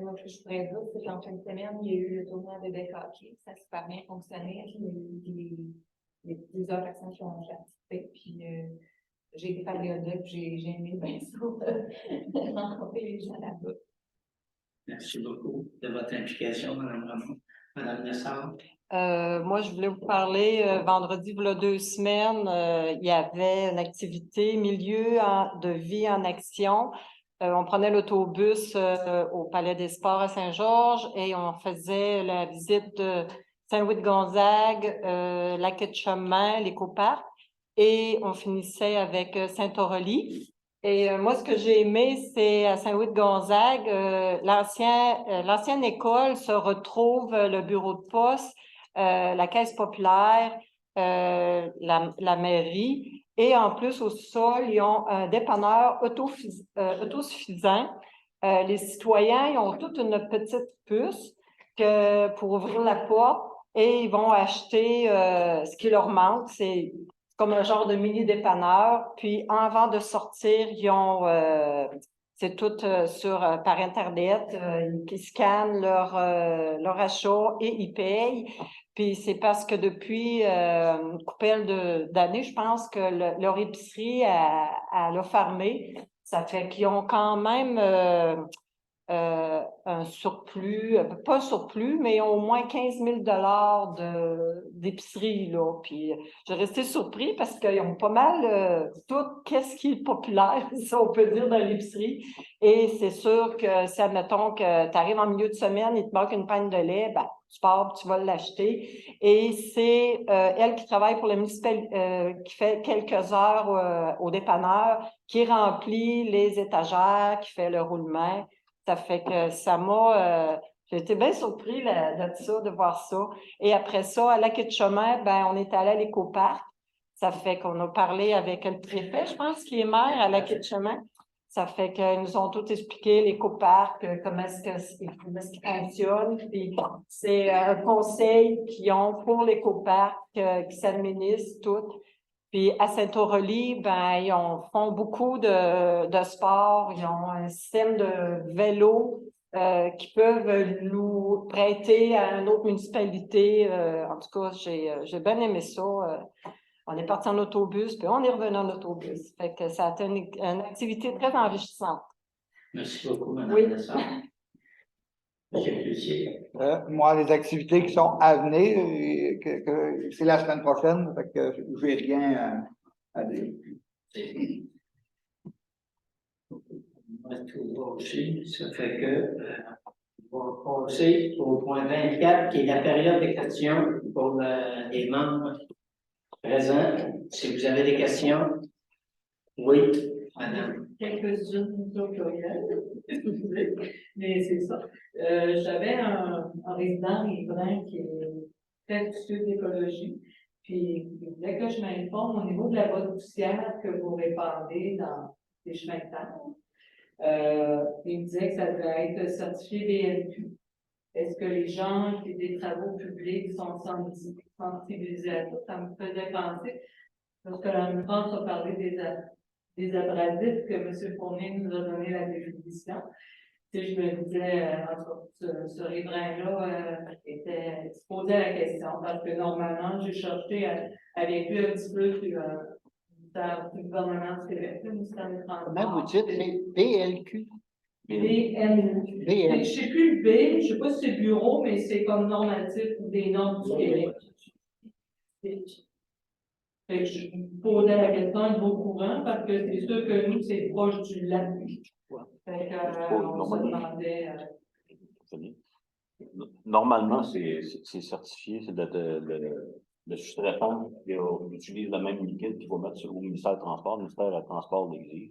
Moi, ce que je pourrais dire, c'est qu'en fin de semaine, il y a eu le tournoi de deck hockey. Ça a super bien fonctionné. Il y a plusieurs personnes qui ont participé. Puis, j'ai été faire des hot dogs, j'ai aimé bien ça, rencontrer les gens là-bas. Merci beaucoup de votre implication, Mme Ramon. Mme Nassar? Moi, je voulais vous parler, vendredi, il y a 2 semaines, il y avait une activité Milieu de vie en action. On prenait l'autobus au Palais des Sports à Saint-Georges et on faisait la visite de Saint-Louis-de-Gonzague, Lac-Etchemin, l'Écoparc, et on finissait avec Saint-Aurélie. Et moi, ce que j'ai aimé, c'est à Saint-Louis-de-Gonzague, l'ancienne école se retrouve le bureau de poste, la caisse populaire, la mairie, et en plus, au sol, ils ont un dépanneur autosuffisant. Les citoyens, ils ont toute une petite puce pour ouvrir la porte et ils vont acheter ce qui leur manque. C'est comme un genre de mini dépanneur. Puis, avant de sortir, ils ont... c'est tout par Internet. Ils scannent leur achat et ils payent. Puis c'est parce que depuis une couple d'années, je pense que leur épicerie elle a fermé. Ça fait qu'ils ont quand même un surplus, pas un surplus, mais ils ont au moins 15 000 d'épicerie, là. Puis j'ai resté surpris parce qu'ils ont pas mal tout qu'est-ce qui est populaire, si on peut dire, dans l'épicerie. Et c'est sûr que si, admettons, que tu arrives en milieu de semaine et il te manque une panne de lait, ben, tu pars, tu vas l'acheter. Et c'est elle qui travaille pour la municipalité, qui fait quelques heures au dépanneur, qui remplit les étagères, qui fait le roulement. Ça fait que ça m'a... j'ai été bien surpris de ça, de voir ça. Et après ça, à Lac-Etchemin, ben, on est allé à l'Écoparc. Ça fait qu'on a parlé avec le préfet, je pense, qui est maire à Lac-Etchemin. Ça fait qu'ils nous ont tout expliqué, l'Écoparc, comment est-ce qu'il fonctionne. Puis c'est un conseil qu'ils ont pour l'Écoparc qui s'administre tout. Puis à Saint-Aurélie, ben, ils font beaucoup de sport. Ils ont un système de vélo qui peuvent nous prêter à une autre municipalité. En tout cas, j'ai bien aimé ça. On est parti en autobus, puis on est revenu en autobus. Fait que ça a été une activité très enrichissante. Merci beaucoup, Mme Oui. Nassar. M. Cloutier? Moi, les activités qui sont à venir, c'est la semaine prochaine, fait que je n'ai rien à dire. Moi, tout va aussi. Ça fait que on va passer au point 24, qui est la période de questions pour les membres présents. Si vous avez des questions, oui, madame. Quelques-unes au pluriel, mais c'est ça. J'avais un résident riverain qui est très soucieux d'écologie, puis il voulait que je m'informe au niveau de la boîte poussière que vous répandez dans les chemins de terre. Il me disait que ça devait être certifié BNQ. Est-ce que les gens qui font des travaux publics sont sensibilisés à ça? Ça me faisait penser, parce que la France a parlé des abrasifs que M. Fournier nous a donné la définition. Si je me disais, ce riverain-là était posé à la question, parce que normalement, j'ai cherché avec lui un petit peu sur le gouvernement du Québec, le ministère des Transports. Comment vous dites, c'est BLQ? BNQ. Je ne sais plus le B, je ne sais pas si c'est bureau, mais c'est comme normatif des normes du Québec. Fait que je posais la question, êtes-vous au courant, parce que c'est sûr que nous, c'est proche du lac. Fait que, on se demandait. Normalement, c'est certifié, c'est le sous-traitant qui utilise le même liquide qu'il va mettre au ministère du Transport. Le ministère du Transport l'exige.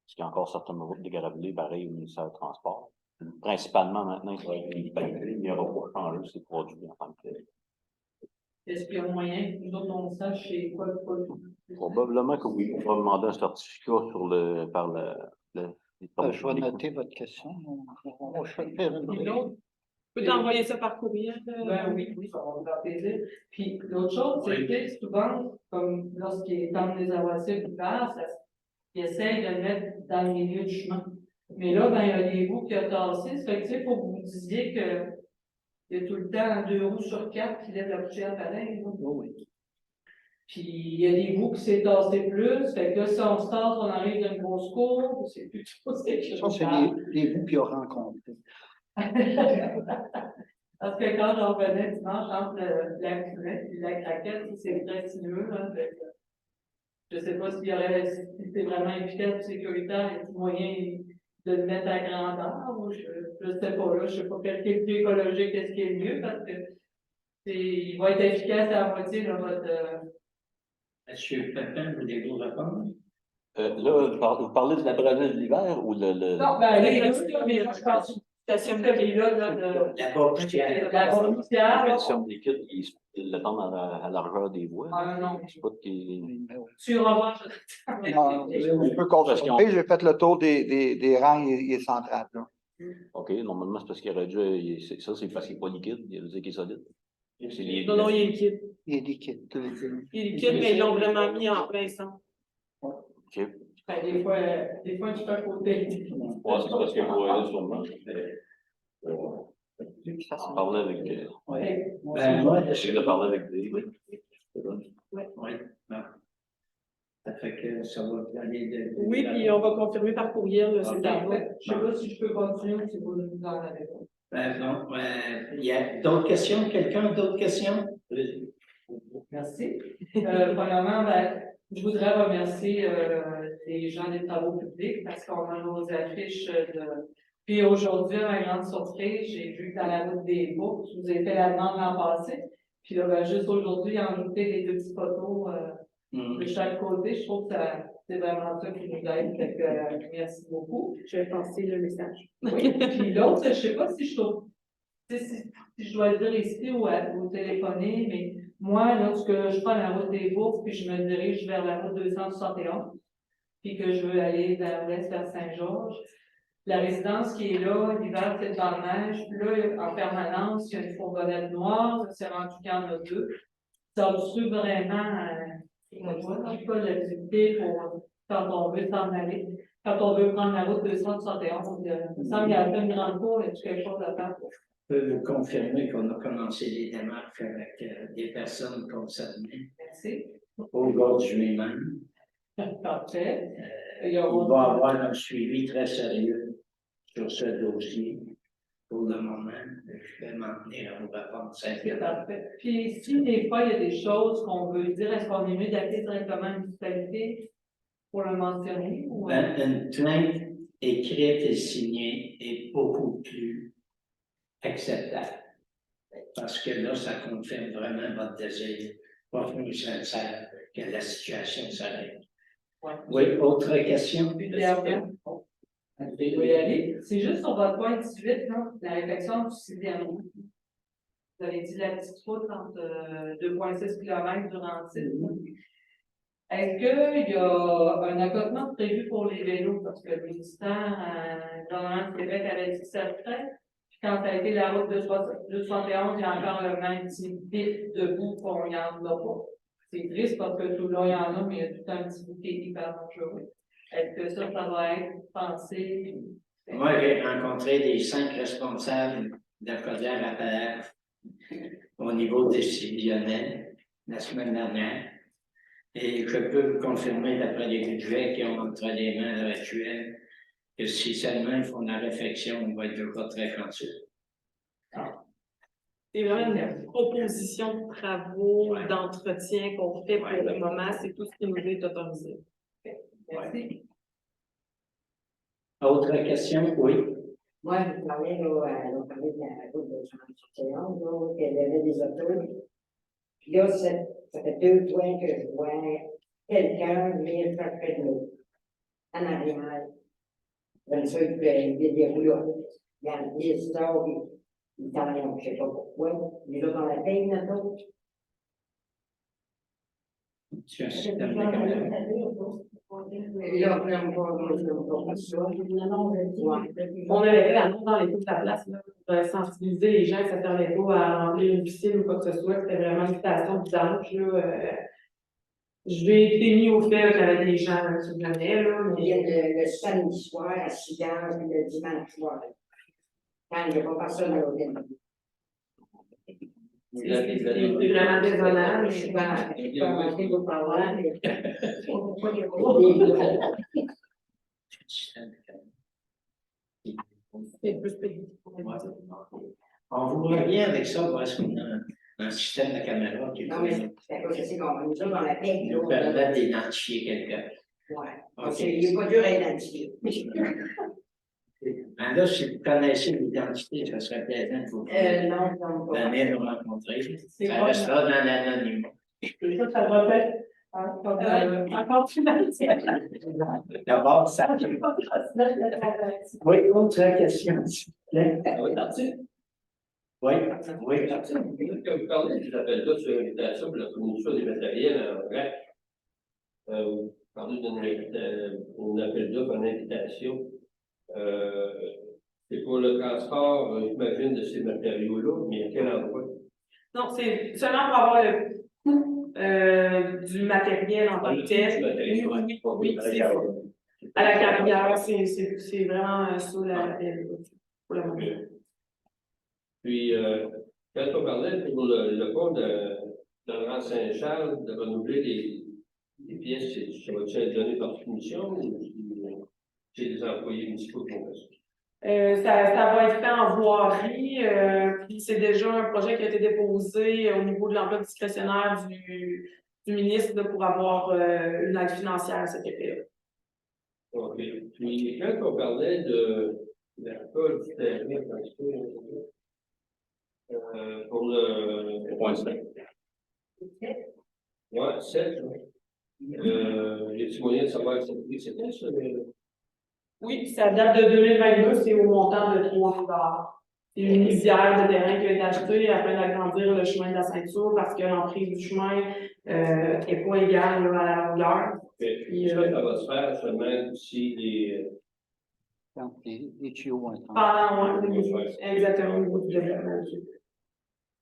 Parce qu'il y a encore certaines routes dégravelées, pareil au ministère du Transport. Principalement, maintenant, il va être une qualité, il n'y aura pas changé ces produits en tant que tel. Est-ce qu'il y a moyen que nous autres, on sache c'est quoi le produit? Probablement que oui. On va demander un certificat par les Je vais noter votre question. On va faire une- Puis l'autre, tu peux t'envoyer ça par courriel? Ben oui, ça va me faire plaisir. Puis l'autre chose, c'est que souvent, comme lorsqu'il tente des avancées d'hiver, ils essayent de le mettre dans le milieu du chemin. Mais là, ben, il y a des bouts qui ont tassé. Ça fait que, tu sais, faut que vous disiez que il y a tout le temps 2 roues sur 4 qui lèvent la poussière pareil. Oui. Puis il y a des bouts qui s'est tassé plus. Fait que là, si on se tasse, on arrive dans une grosse cour. C'est plus trop quelque Ça, chose. c'est des bouts qu'il a rencontrés. Parce que quand j'en revenais dimanche entre la cuvette et la craquette, c'est très sinueux. Hein, je ne sais pas s'il y aurait, si c'est vraiment efficace ou sécuritaire, il y a tout moyen de le mettre à grandeur, ou je ne sais pas, là, je ne sais pas quel calcul écologique est-ce qui est le mieux, parce que il va être efficace à la moitié de votre. Monsieur Pépin, voulez-vous répondre? Là, vous parlez de la brasier de l'hiver ou Non, ben, les deux, mais je pense que c'est celui-là, La portière. la la portière. version liquide, il le tend à la largeur des voies. Ah, non. Je sais pas qui. Tu revanches. On peut confirmer, j'ai fait le tour des rangs, il est central, là. OK, normalement, c'est parce qu'il aurait dû. Ça, c'est parce qu'il n'est pas liquide, il veut dire qu'il est solide. C'est les. Non, non, il est liquide. Il est liquide. Il est liquide, mais ils l'ont vraiment mis en plein sang. OK. Ben, des fois, tu peux à côté. Ouais, c'est parce que vous voyez sûrement. On parlait avec. Ben, moi, J'essaie de parler avec des. Oui. Non. Ça fait que ça va aller de. Oui, puis on va confirmer par courriel, là, c'est à vous. Je ne sais pas si je peux continuer ou si vous nous en avez pas. Ben, non, il y a d'autres questions? Quelqu'un d'autres questions? Merci. Premièrement, ben, je voudrais remercier les gens des travaux publics parce qu'on a nos affiches de. Puis aujourd'hui, à ma grande surprise, j'ai vu que dans la route des boucs, je vous ai fait la demande l'an passé. Puis là, ben, juste aujourd'hui, en ajouté des deux petites photos de chaque côté. Je trouve que c'est vraiment ça qui nous aide. Fait que, merci beaucoup. Je vais passer le message. Oui. Puis l'autre, je ne sais pas si je trouve. Si je dois le dire ici ou téléphoner, mais moi, lorsque je prends la route des Bourgs, puis je me dirige vers la route 271, puis que je veux aller vers l'est, vers Saint-Georges, la résidence qui est là, l'hiver, c'est dans la neige, puis là, en permanence, il y a une fourgonnette noire, ça s'est rendu qu'il y en a deux. Ça obstrue vraiment, pas l'activité pour quand on veut s'en aller. Quand on veut prendre la route 271, il me semble qu'il y a une grande cour, il y a quelque chose à faire. Je peux vous confirmer qu'on a commencé des démarches avec des personnes concernées. Merci. Aujourd'hui même. Parfait. Il va y avoir un suivi très sérieux sur ce dossier. Pour le moment, je vais m'en tenir à vous répondre C'est simplement. parfait. Puis si des fois il y a des choses qu'on veut dire, est-ce qu'on est mieux d'appeler directement une municipalité pour le mentionner? Ou... Une plainte écrite et signée est beaucoup plus acceptable. Parce que là, ça confirme vraiment votre désir profond et sincère que la situation s'arrête. Ouais. Oui, autre question? Puis dernière. Je vais y aller. C'est juste sur votre point 18, là, la réflexion du 6e. Vous avez dit la petite route entre 2,6 km durant le site. Est-ce qu'il y a un accotement prévu pour les vélos? Parce que le ministère, le gouvernement de Québec avait dit ça ferait. Puis quand ça a été la route de 271, il y a encore le même petit bit debout qu'on n'y en a pas. C'est triste parce que tout là, il y en a, mais il y a tout un petit bout qui est hyper dangereux. Est-ce que ça va être pensé? Moi, j'ai rencontré les 5 responsables de la Codière à Père au niveau décisionnel la semaine dernière. Et je peux vous confirmer, d'après les budgets qui ont entre les mains à l'heure actuelle, que si seulement ils font la réflexion, on va être déjà très chanceux. C'est vraiment une proposition de travaux, d'entretien qu'on fait pour le moment. C'est tout ce qui nous est autorisé. Merci. Autre question? Oui. Moi, je parlais, là, on parlait de la route de 31, là, qu'il y avait des autos. Puis là, ça fait 2 points que je vois quelqu'un venir près de nous, en arrière. Comme ça, il y a des rouleaux. Il y a des histoires, il t'en je ne sais pas pourquoi. Il est là dans la peine, là, Tu as un système de caméra. là, vraiment pas ça. On avait fait l'annonce dans les coups de la place là, pour sensibiliser les gens que ça ne servait pas à remplir une piscine ou quoi que ce soit. C'était vraiment une citation du dimanche. J'ai été mis au fait qu'il y avait des gens qui venaient, là, Il y a mais le samedi soir à 6 heures, puis le dimanche soir. Quand il n'y a pas personne à l'hôtel. c'est vraiment désolant. Mais Je vais rentrer pour parler, mais pourquoi il y a Système de caméra. c'est plus payé. On vous revient avec ça parce qu'on a un système de caméra qui Non, mais c'est pas que c'est comme nous autres dans la paix, nous permet d'identifier quelqu'un. Ouais. Ok. Il n'est pas dur à identifier. Ben là, si vous connaissez l'identité, ça serait plaisant de vous Non, pas. venir nous rencontrer. C'est Ça pas restera dans l'anonymat. Ça va être encore plus mal. D'abord, ça. Oui, autre question, s'il vous plaît. Oui, Martine. Oui, oui. Quand vous parlez des appels-là sur l'invitation pour la fourniture des matériels en vrac, vous parlez d'un appel d'offres en invitation. C'est pour le transport, j'imagine, de ces matériaux-là, mais à quel endroit? Non, c'est seulement pour avoir le coût du matériel en tant que tel. Oui, c'est ça. À la carrière, c'est vraiment sur pour la mobilité. Puis, quand on parlait pour le pont de Laurent Saint-Charles, de renouveler les pièces, ça va-tu être donné par soumission ou c'est des employés municipaux qui vont faire ça? Ça va être fait en voirie, puis c'est déjà un projet qui a été déposé au niveau de l'emploi discrétionnaire du ministre là, pour avoir une aide financière à cet effet-là. OK. Puis, quand on parlait de la colle du terrain, pour le point 5. Ouais, 7. Y a-t-il moyen de savoir que c'était ça? Oui, ça date de 2022, c'est au montant de 3 $. C'est une lisière de terrain qui a été achetée afin d'agrandir le chemin de la ceinture parce que l'emprise du chemin n'est pas égale là, à la longueur. Puis, ça va se faire seulement si les. Quand les tuyaux vont être en- Exactement, au niveau du développement.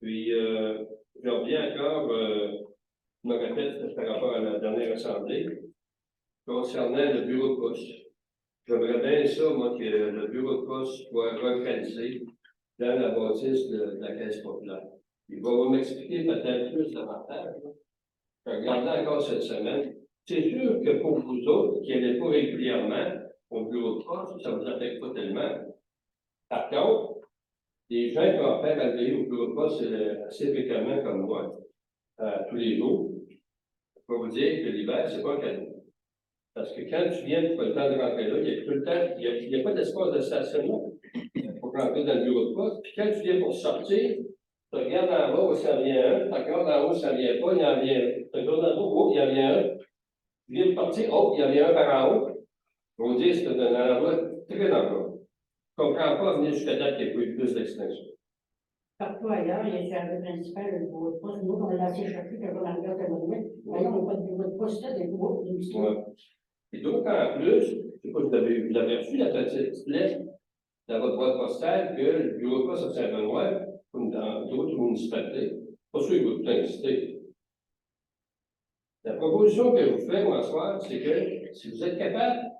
Puis, je reviens encore, je me répète, c'est par rapport à la dernière assemblée, concernant le bureau de poste. J'aimerais bien ça, moi, que le bureau de poste soit localisé dans la bâtisse de la Caisse populaire. Il va vous m'expliquer peut-être plus davantage. Je regardais encore cette semaine. C'est sûr que pour vous autres, qui n'allez pas régulièrement au bureau de poste, ça ne vous affecte pas tellement. Par contre, les gens qui vont faire aller au bureau de poste assez fréquemment comme moi, tous les jours, je vais vous dire que l'hiver, c'est pas un cadeau. Parce que quand tu viens, tu as le temps de rentrer là, il y a tout le temps, il n'y a pas d'espace de stationnement pour rentrer dans le bureau de poste. Puis quand tu viens pour sortir, tu regardes en bas où ça vient un, tu regardes en haut où ça ne vient pas, il y en vient un. Tu regardes en haut, oh, il y en vient un. Tu viens de partir, oh, il y en vient un par en haut. On dit que c'est un endroit très dangereux. Je ne comprends pas venir jusqu'à date qu'il n'y ait pas eu plus d'extinction. Partout ailleurs, il y a le service principal, le bureau de poste. Nous, on est assez choqués que dans le gars de Montréal. D'ailleurs, on n'a pas de bureau de poste, là, des bureaux de Ouais. Et d'autant plus, je ne sais pas si vous avez reçu la petite lettre dans votre boîte postale que le bureau de poste à Saint-Benoît, comme dans d'autres municipalités, pas sûr que vous êtes incité. La proposition que je vous fais, moi, ce soir, c'est que si vous êtes capable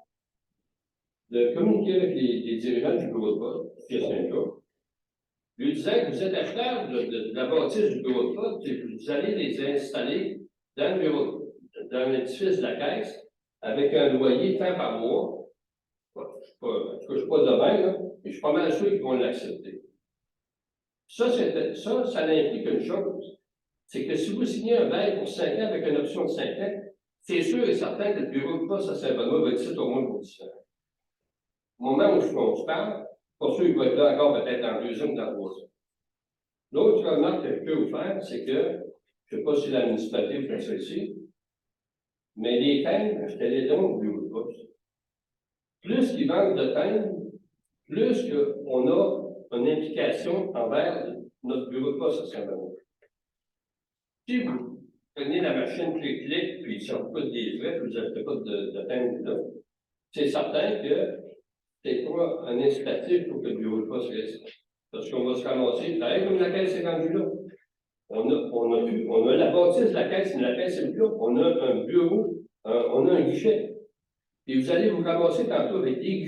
de communiquer avec les dirigeants du bureau de poste, qui est Saint-Jean, lui disant que vous êtes acheteur de la bâtisse du bureau de poste et que vous allez les installer dans le bureau, dans l'édifice de la caisse, avec un loyer tant par mois. En tout cas, je ne suis pas de bain, là, mais je suis pas mal sûr qu'ils vont l'accepter. Ça implique une chose, c'est que si vous signez un bail pour 5 ans avec une option de 5 ans, c'est sûr et certain que le bureau de poste à Saint-Benoît va être ici au moins pour 10 ans. Au moment où on se parle, Pas sûr qu'il va être là encore peut-être dans 2 ans ou dans 3 ans. L'autre remarque que je peux vous faire, c'est que, je ne sais pas si la municipalité fait ça ici, mais les thèmes, je te les donne au bureau de poste. Plus qu'ils vendent de thèmes, plus qu'on a une implication envers notre bureau de poste à Saint-Benoît. Si vous prenez la machine clic-clic, puis ça vous coûte des frais, puis vous n'achetez pas de thème là, c'est certain que c'est pas un incitatif pour que le bureau de poste reste. Parce qu'on va se ramasser, pareil comme la caisse est rendue là. On a la bâtisse de la caisse, mais la caisse est plus là. On a un bureau, on a un guichet. Et vous allez vous ramasser tantôt avec des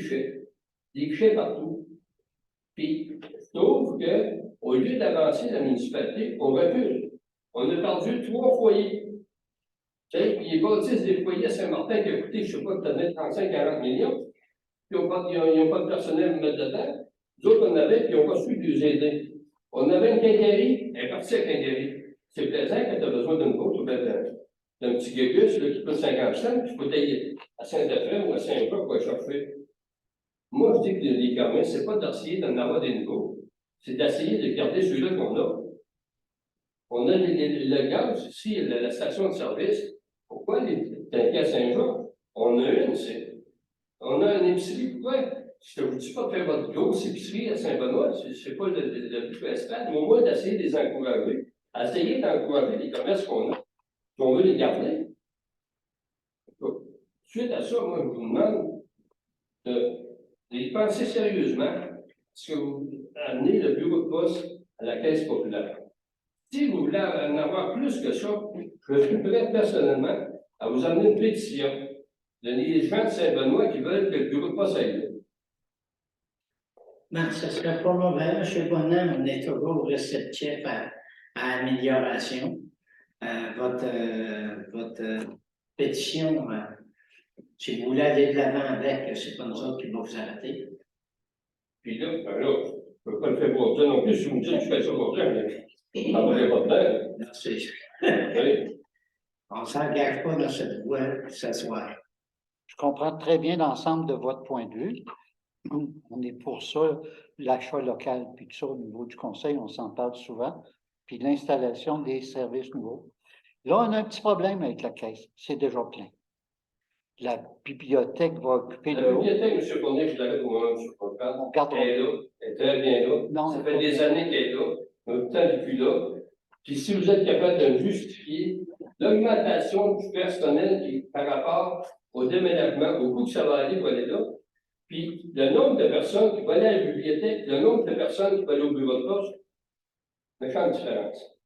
guichets partout. Puis, je trouve qu'au lieu d'avancer la municipalité, on recule. On a perdu 3 foyers. Tu sais, il y a bâtisse des foyers à Saint-Martin qui a coûté, je ne sais pas, peut-être 35-40 millions. Puis, ils n'ont pas de personnel pour mettre dedans. Nous autres, on avait, puis ils n'ont pas su nous aider. On avait une quincaillerie, elle est partie à la quincaillerie. C'est plaisant quand tu as besoin d'une bourse ou d'un petit guégus qui coûte 50 cents, puis tu peux tailler à Saint-Ephraim ou à Saint-Jean pour aller chercher. Moi, je dis que les commerces, ce n'est pas d'essayer d'en avoir des nouveaux, c'est d'essayer de garder ceux-là qu'on a. On a le gaz ici, la station de service. Pourquoi les tanks à Saint-Jean? On a une, on a une épicerie, pourquoi? Je ne vous dis pas de faire votre grosse épicerie à Saint-Benoît, ce n'est pas le plus principal, mais au moins d'essayer de les encourager, essayer d'encourager les commerces qu'on a, si on veut les garder. Suite à ça, moi, je vous demande de penser sérieusement, est-ce que vous amenez le bureau de poste à la caisse populaire? Si vous voulez en avoir plus que ça, je suis prêt personnellement à vous amener une pétition de les gens de Saint-Benoît qui veulent que le bureau de poste aille là. Non, ce ne serait pas mauvais. M. Bonhomme, on est toujours réceptif à amélioration. Votre pétition, si vous voulez aller de l'avant avec, ce n'est pas nous autres qui vont vous arrêter. Puis là, ben là, je ne peux pas le faire pour ça non plus. Si vous me dites que je fais ça pour ça, mais ça va pas plaire. Oui. On ne s'engage pas dans cette voie ce soir. Je comprends très bien l'ensemble de votre point de vue. On est pour ça, l'achat local, puis tout ça au niveau du conseil, on s'en parle souvent, puis l'installation des services nouveaux. Là, on a un petit problème avec la caisse, c'est déjà plein. La bibliothèque va occuper La le haut. bibliothèque, M. Fournier, je l'arrête au moment où M. Fournier. On gardera. Elle est là, elle est très bien là. Non, ça fait des années qu'elle est là. On a tout le temps depuis là. Puis si vous êtes capable de justifier l'augmentation du personnel qui, par rapport au déménagement, au coût que ça va aller pour aller là, puis le nombre de personnes qui vont aller à la bibliothèque, le nombre de personnes qui vont aller au bureau de poste, méchante différence.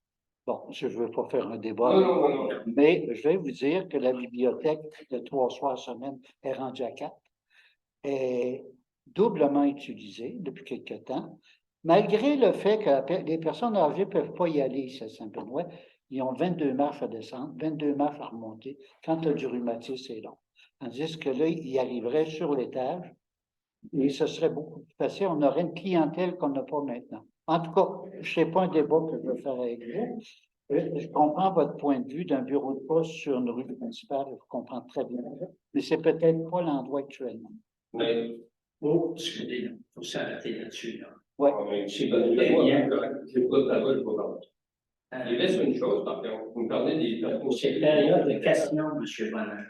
Bon, je ne veux pas faire un débat. Non. Mais je vais vous dire que la bibliothèque de 3 soirs semaine est rendue à 4, est doublement utilisée depuis quelque temps, malgré le fait que les personnes âgées ne peuvent pas y aller ici à Saint-Benoît. Ils ont 22 marches à descendre, 22 marches à remonter. Quand tu as du rhumatisme, c'est long. Tandis que là, ils arriveraient sur l'étage et ce serait beaucoup plus facile. On aurait une clientèle qu'on n'a pas maintenant. En tout cas, ce n'est pas un débat que je veux faire avec vous. Je comprends votre point de vue d'un bureau de poste sur une rue principale, je comprends très bien, mais c'est peut-être pas l'endroit actuellement. Mais, Excusez, il faut s'arrêter là-dessus. Là. Ouais. c'est pas très bien. J'ai pas de parole, je vais parler. Il reste une chose, par contre, vous me parlez des... C'est période de questions, M. Bonheur.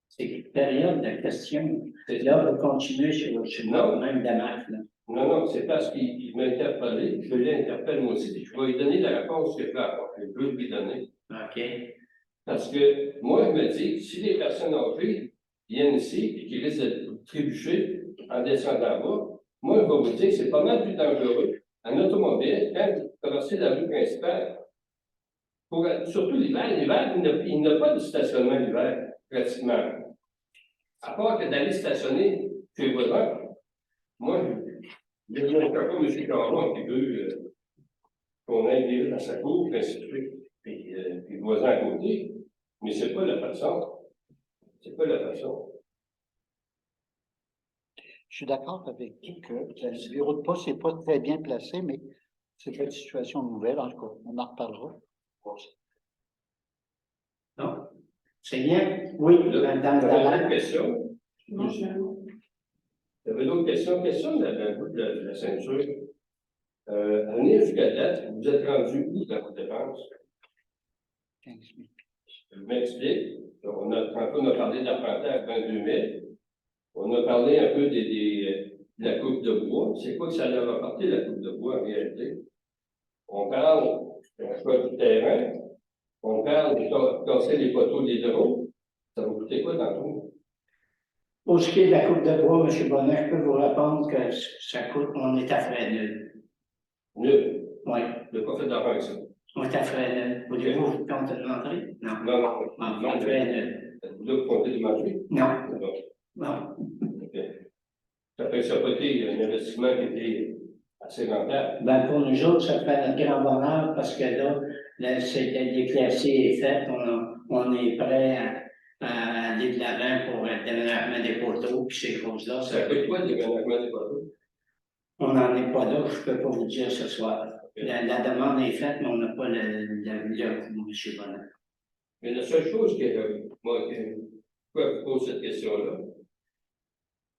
C'est période de questions. Là, vous continuez sur le même démarche. Non, c'est parce qu'il m'a interpellé, je l'interpelle moi aussi, puis je vais lui donner la réponse que je peux lui donner. OK. Parce que moi, je me dis, si les personnes âgées viennent ici et qui risquent de trébucher en descendant bas, moi, je vais vous dire que c'est pas mal plus dangereux en automobile quand vous traversez la rue principale. Surtout l'hiver, il n'y a pas de stationnement l'hiver, pratiquement. À part que d'aller stationner chez les voisins, moi, je ne dirais pas M. Caron qui veut qu'on aille vivre dans sa cour, puis ainsi de suite, puis le voisin à côté, mais ce n'est pas la façon. C'est pas la façon. Je suis d'accord avec vous que le bureau de poste n'est pas très bien placé, mais c'est pas une situation nouvelle, en tout cas, on en reparlera. Non? C'est bien? Oui, Là, madame j'avais Dallaire. une question. Non, J'avais d'autres questions. Question de la ceinture. À venir jusqu'à date, vous êtes rendu où dans vos dépenses? 15 000. Je m'explique. Tantôt, on a parlé d'apprentissage à 22 000. On a parlé un peu de la coupe de bois. C'est quoi que ça leur a apporté, la coupe de bois, en réalité? On parle d'un choix du terrain. On parle de casser les poteaux des drôles. Ça va coûter quoi dans tout? Pour ce qui est de la coupe de bois, M. Bonnet, je peux vous répondre que ça coûte, on est à frais nuls. Nul. Oui, Il n'a pas fait d'argent avec ça. on est à frais nuls. Voulez-vous vous compter de l'entrée? Non. Non, non. On est à frais nuls. Vous devez compter du marché? Non. Non. Non. OK. Ça fait que ça n'a pas été un investissement qui était assez rentable. Ben, pour nous autres, ça fait notre grand bonheur parce que là, l'éclaircie est faite. On est prêt à aller de l'avant pour le déménagement des poteaux puis ces choses-là. Ça coûte quoi le déménagement des poteaux? On n'en est pas là, je ne peux pas vous dire ce soir. La demande est faite, mais on n'a pas le coût, M. Bonnet. Mais la seule chose pourquoi je pose cette question-là,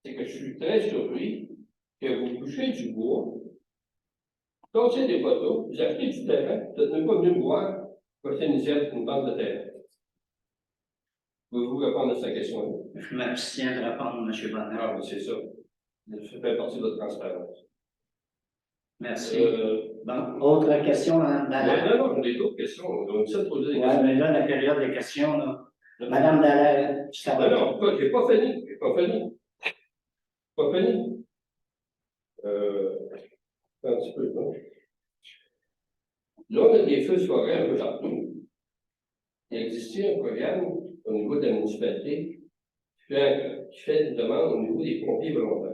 c'est que je suis très surpris que vous bouchez du bois, cassez des poteaux, vous achetez du terrain, vous n'êtes même pas venu me voir, côté initial pour une bande de terrain. Pouvez-vous répondre à cette question-là? Je m'abstiens de répondre, M. Bonnet. Ah, oui, c'est ça. Ça fait partie de votre transparence. Merci. Bon, autre question, Mme Dallaire? Non, j'ai d'autres questions. On essaie de poser des Oui, questions. mais là, la période des questions, là. Mme Dallaire, ça va. Non, non, j'ai pas fini. J'ai pas fini. Pas fini. Un petit peu, non? Là, on a des feux de forêt un peu partout. Il existait un programme au niveau de la municipalité qui fait une demande au niveau des pompiers volontaires.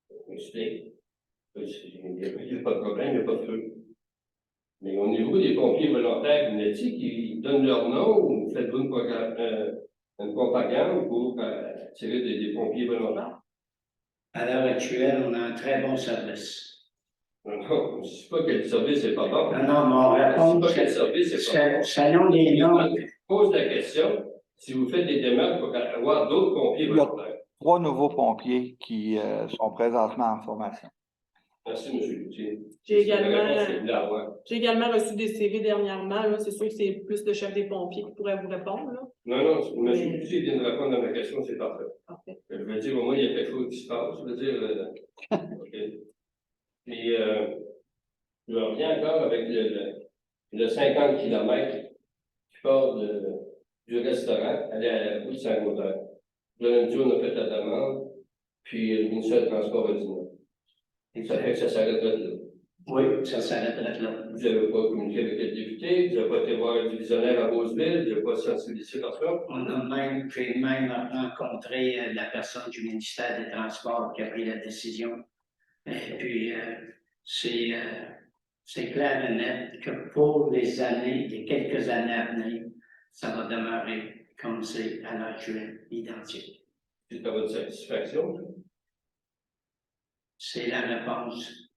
Je m'explique. Il n'y a pas de problème, il n'y a pas de feu. Mais au niveau des pompiers volontaires, vous n'êtes qui donnent leur nom ou vous faites une propagande pour tirer des pompiers volontaires? À l'heure actuelle, on a un très bon service. Non, je ne sais pas que le service n'est pas bon. Non, non, mais on répond. Je ne sais pas que le service n'est pas bon. Selon les normes. Je pose la question si vous faites des démarches pour avoir d'autres pompiers volontaires. 3 nouveaux pompiers qui sont présentement en formation. Merci, M. Loutier. J'ai également reçu des CV dernièrement. là. C'est sûr que c'est plus le chef des pompiers qui pourrait vous répondre. Là. Non, M. Loutier vient de répondre à ma question, c'est parfait. Parfait. Je veux dire, au moins, il y a quelque chose qui se passe. Je veux dire, OK. Puis, je reviens encore avec le 50 km qui part du restaurant, aller à la route Saint-Gaudin. Lundi, on a fait la demande, puis le ministère du Transport a dit non. Ça fait que ça s'arrêterait là. Oui, ça s'arrêterait là. Vous n'avez pas communiqué avec le député, vous n'avez pas été voir le divisionnaire à Roseville, vous n'avez pas sensibilisé personne. J'ai même rencontré la personne du ministère des Transports qui a pris la décision. Et puis, c'est clair et net que pour les quelques années à venir, ça va demeurer comme c'est à l'heure actuelle, identique. C'est à votre satisfaction? C'est la réponse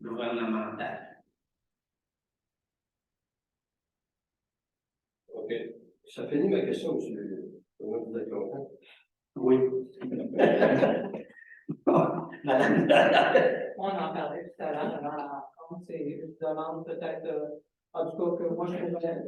gouvernementale. OK. Ça finit ma question, monsieur. Vous êtes content? Oui. Madame Dallaire. On en parlait tout à l'heure avant la rencontre, c'est une demande peut-être, en tout cas que moi je trouverais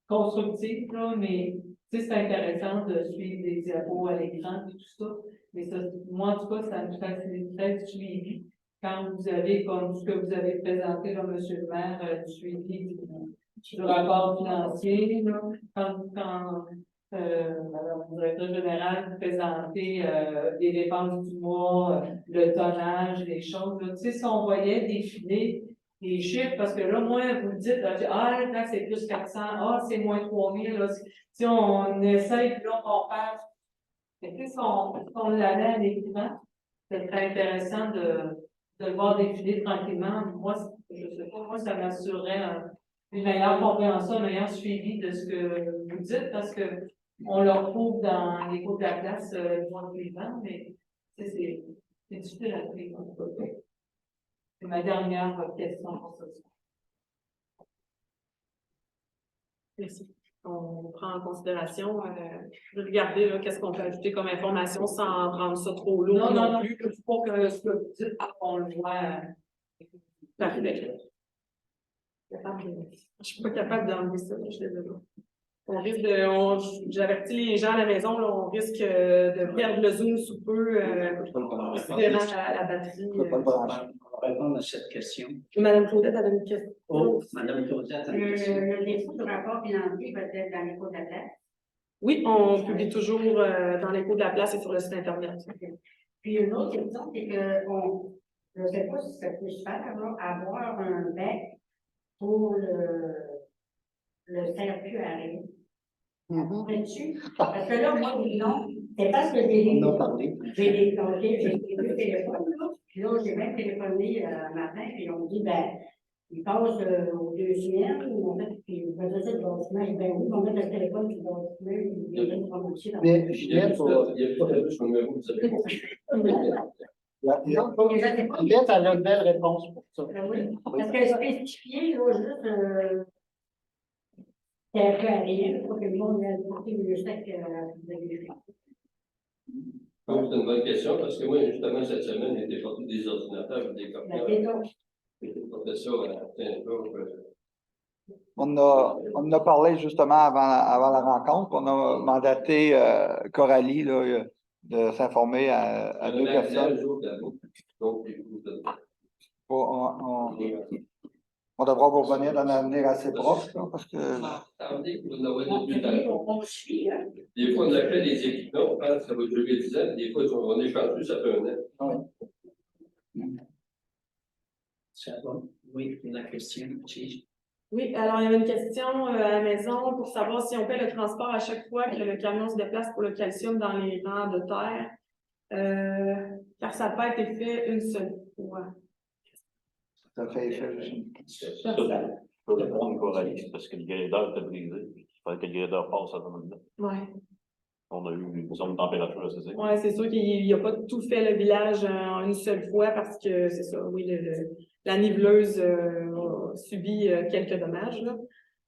constructive, là, mais tu sais, c'est intéressant de suivre des diapos à l'écran et tout ça, mais ça, moi en tout cas, ça me faciliterait du suivi. Quand vous avez, comme ce que vous avez présenté, là, monsieur le maire, du suivi du rapport financier, là, quand Madame la directrice générale, vous présentez les dépenses du mois, le tonnage, les choses. Là. Tu sais, si on voyait défiler les chiffres, parce que là, moi, vous me dites, là, c'est plus 400, c'est moins 3000. Là. Si on essaye, puis là, on compare. Mais tu sais, si on l'avait à l'écran, ce serait intéressant de le voir défiler tranquillement. Moi, je sais pas, moi, ça m'assurerait une meilleure compréhension, un meilleur suivi de ce que vous dites, parce que on le retrouve dans les cours de la classe le mois suivant, mais c'est difficile à suivre. C'est ma dernière question pour ce soir. Merci. On prend en considération. Je vais regarder là, qu'est-ce qu'on peut ajouter comme information sans rendre ça trop lourd non plus. Pour que ce que vous dites, on le voit. Parfait. Je suis pas capable d'enlever ça, je suis désolée. On risque j'avertis les gens à la maison, là, on risque de perdre le zoom sous peu, considérant la batterie. Je peux pas le brancher. On va répondre à cette question. Madame Claudette avait une question. Oh, Madame Claudette a une question. Le dépôt du rapport financier va être dans les cours de la place. Oui, on publie toujours dans les cours de la place et sur le site Internet. Puis une autre question, c'est que je ne sais pas si ça peut se faire, là, avoir un bec pour le CRQ à Rennes. Pourrais-tu? Parce que là, moi, non, c'est parce que On en a parlé. j'ai des deux téléphones, là. Puis là, j'ai même téléphoné matin, puis on me dit, ben, ils passent aux 2 semaines, en fait, puis ils faisaient ça de 2 semaines. Ben oui, on met le téléphone sur 2 semaines, ils viennent prendre aussi dans Mais Il y a Juliette, plus de numéro, vous savez. Juliette, elle a une belle réponse pour ça. Oui, parce que spécifier, là, juste, c'est un peu à rien, pour que le monde ait le sac que vous avez fait. Donc, c'est une bonne question, parce que moi, justement, cette semaine, j'ai été porté des ordinateurs et des La copieurs. question, J'ai porté ça à Saint-Claude. On en a parlé justement avant la rencontre. On a mandaté Coralie là, de s'informer à 2 personnes. Donc, On devra vous revenir dans un avenir assez proche, là, parce que on suit, hein. des fois, on appelle des équipements, on pense que ça va durer 10 ans, des fois, on est chanceux, ça fait 1 an. Ça va? Oui, la question, Chief. Oui, alors il y avait une question à la maison pour savoir si on paie le transport à chaque fois que le camion se déplace pour le calcium dans les rangs de terre. Car ça n'a pas été fait une seule fois. ça fait effet. Ça, je peux répondre Coralie, parce que le gradeur était brisé. Il fallait que le gradeur passe à ce moment-là. Ouais. On a eu une zone de température assez sec. Ouais, c'est sûr qu'il n'a pas tout fait le village en une seule fois parce que c'est ça, oui, la niveleuse a subi quelques dommages, là.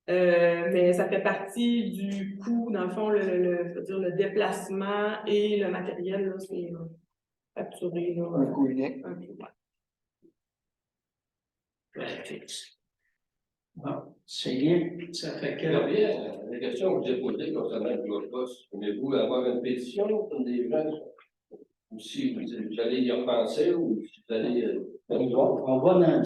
Mais ça fait partie du coût, dans le fond, je veux dire, le déplacement et le matériel, là, c'est facturé. Là, Un coût unique. un coût. Ouais, fixe. Bon, c'est bien. Ça fait que. La question que j'ai posée concernant le bureau de poste, aimez-vous avoir une pétition comme des gens, ou si vous allez y repenser, ou si vous allez. On va dans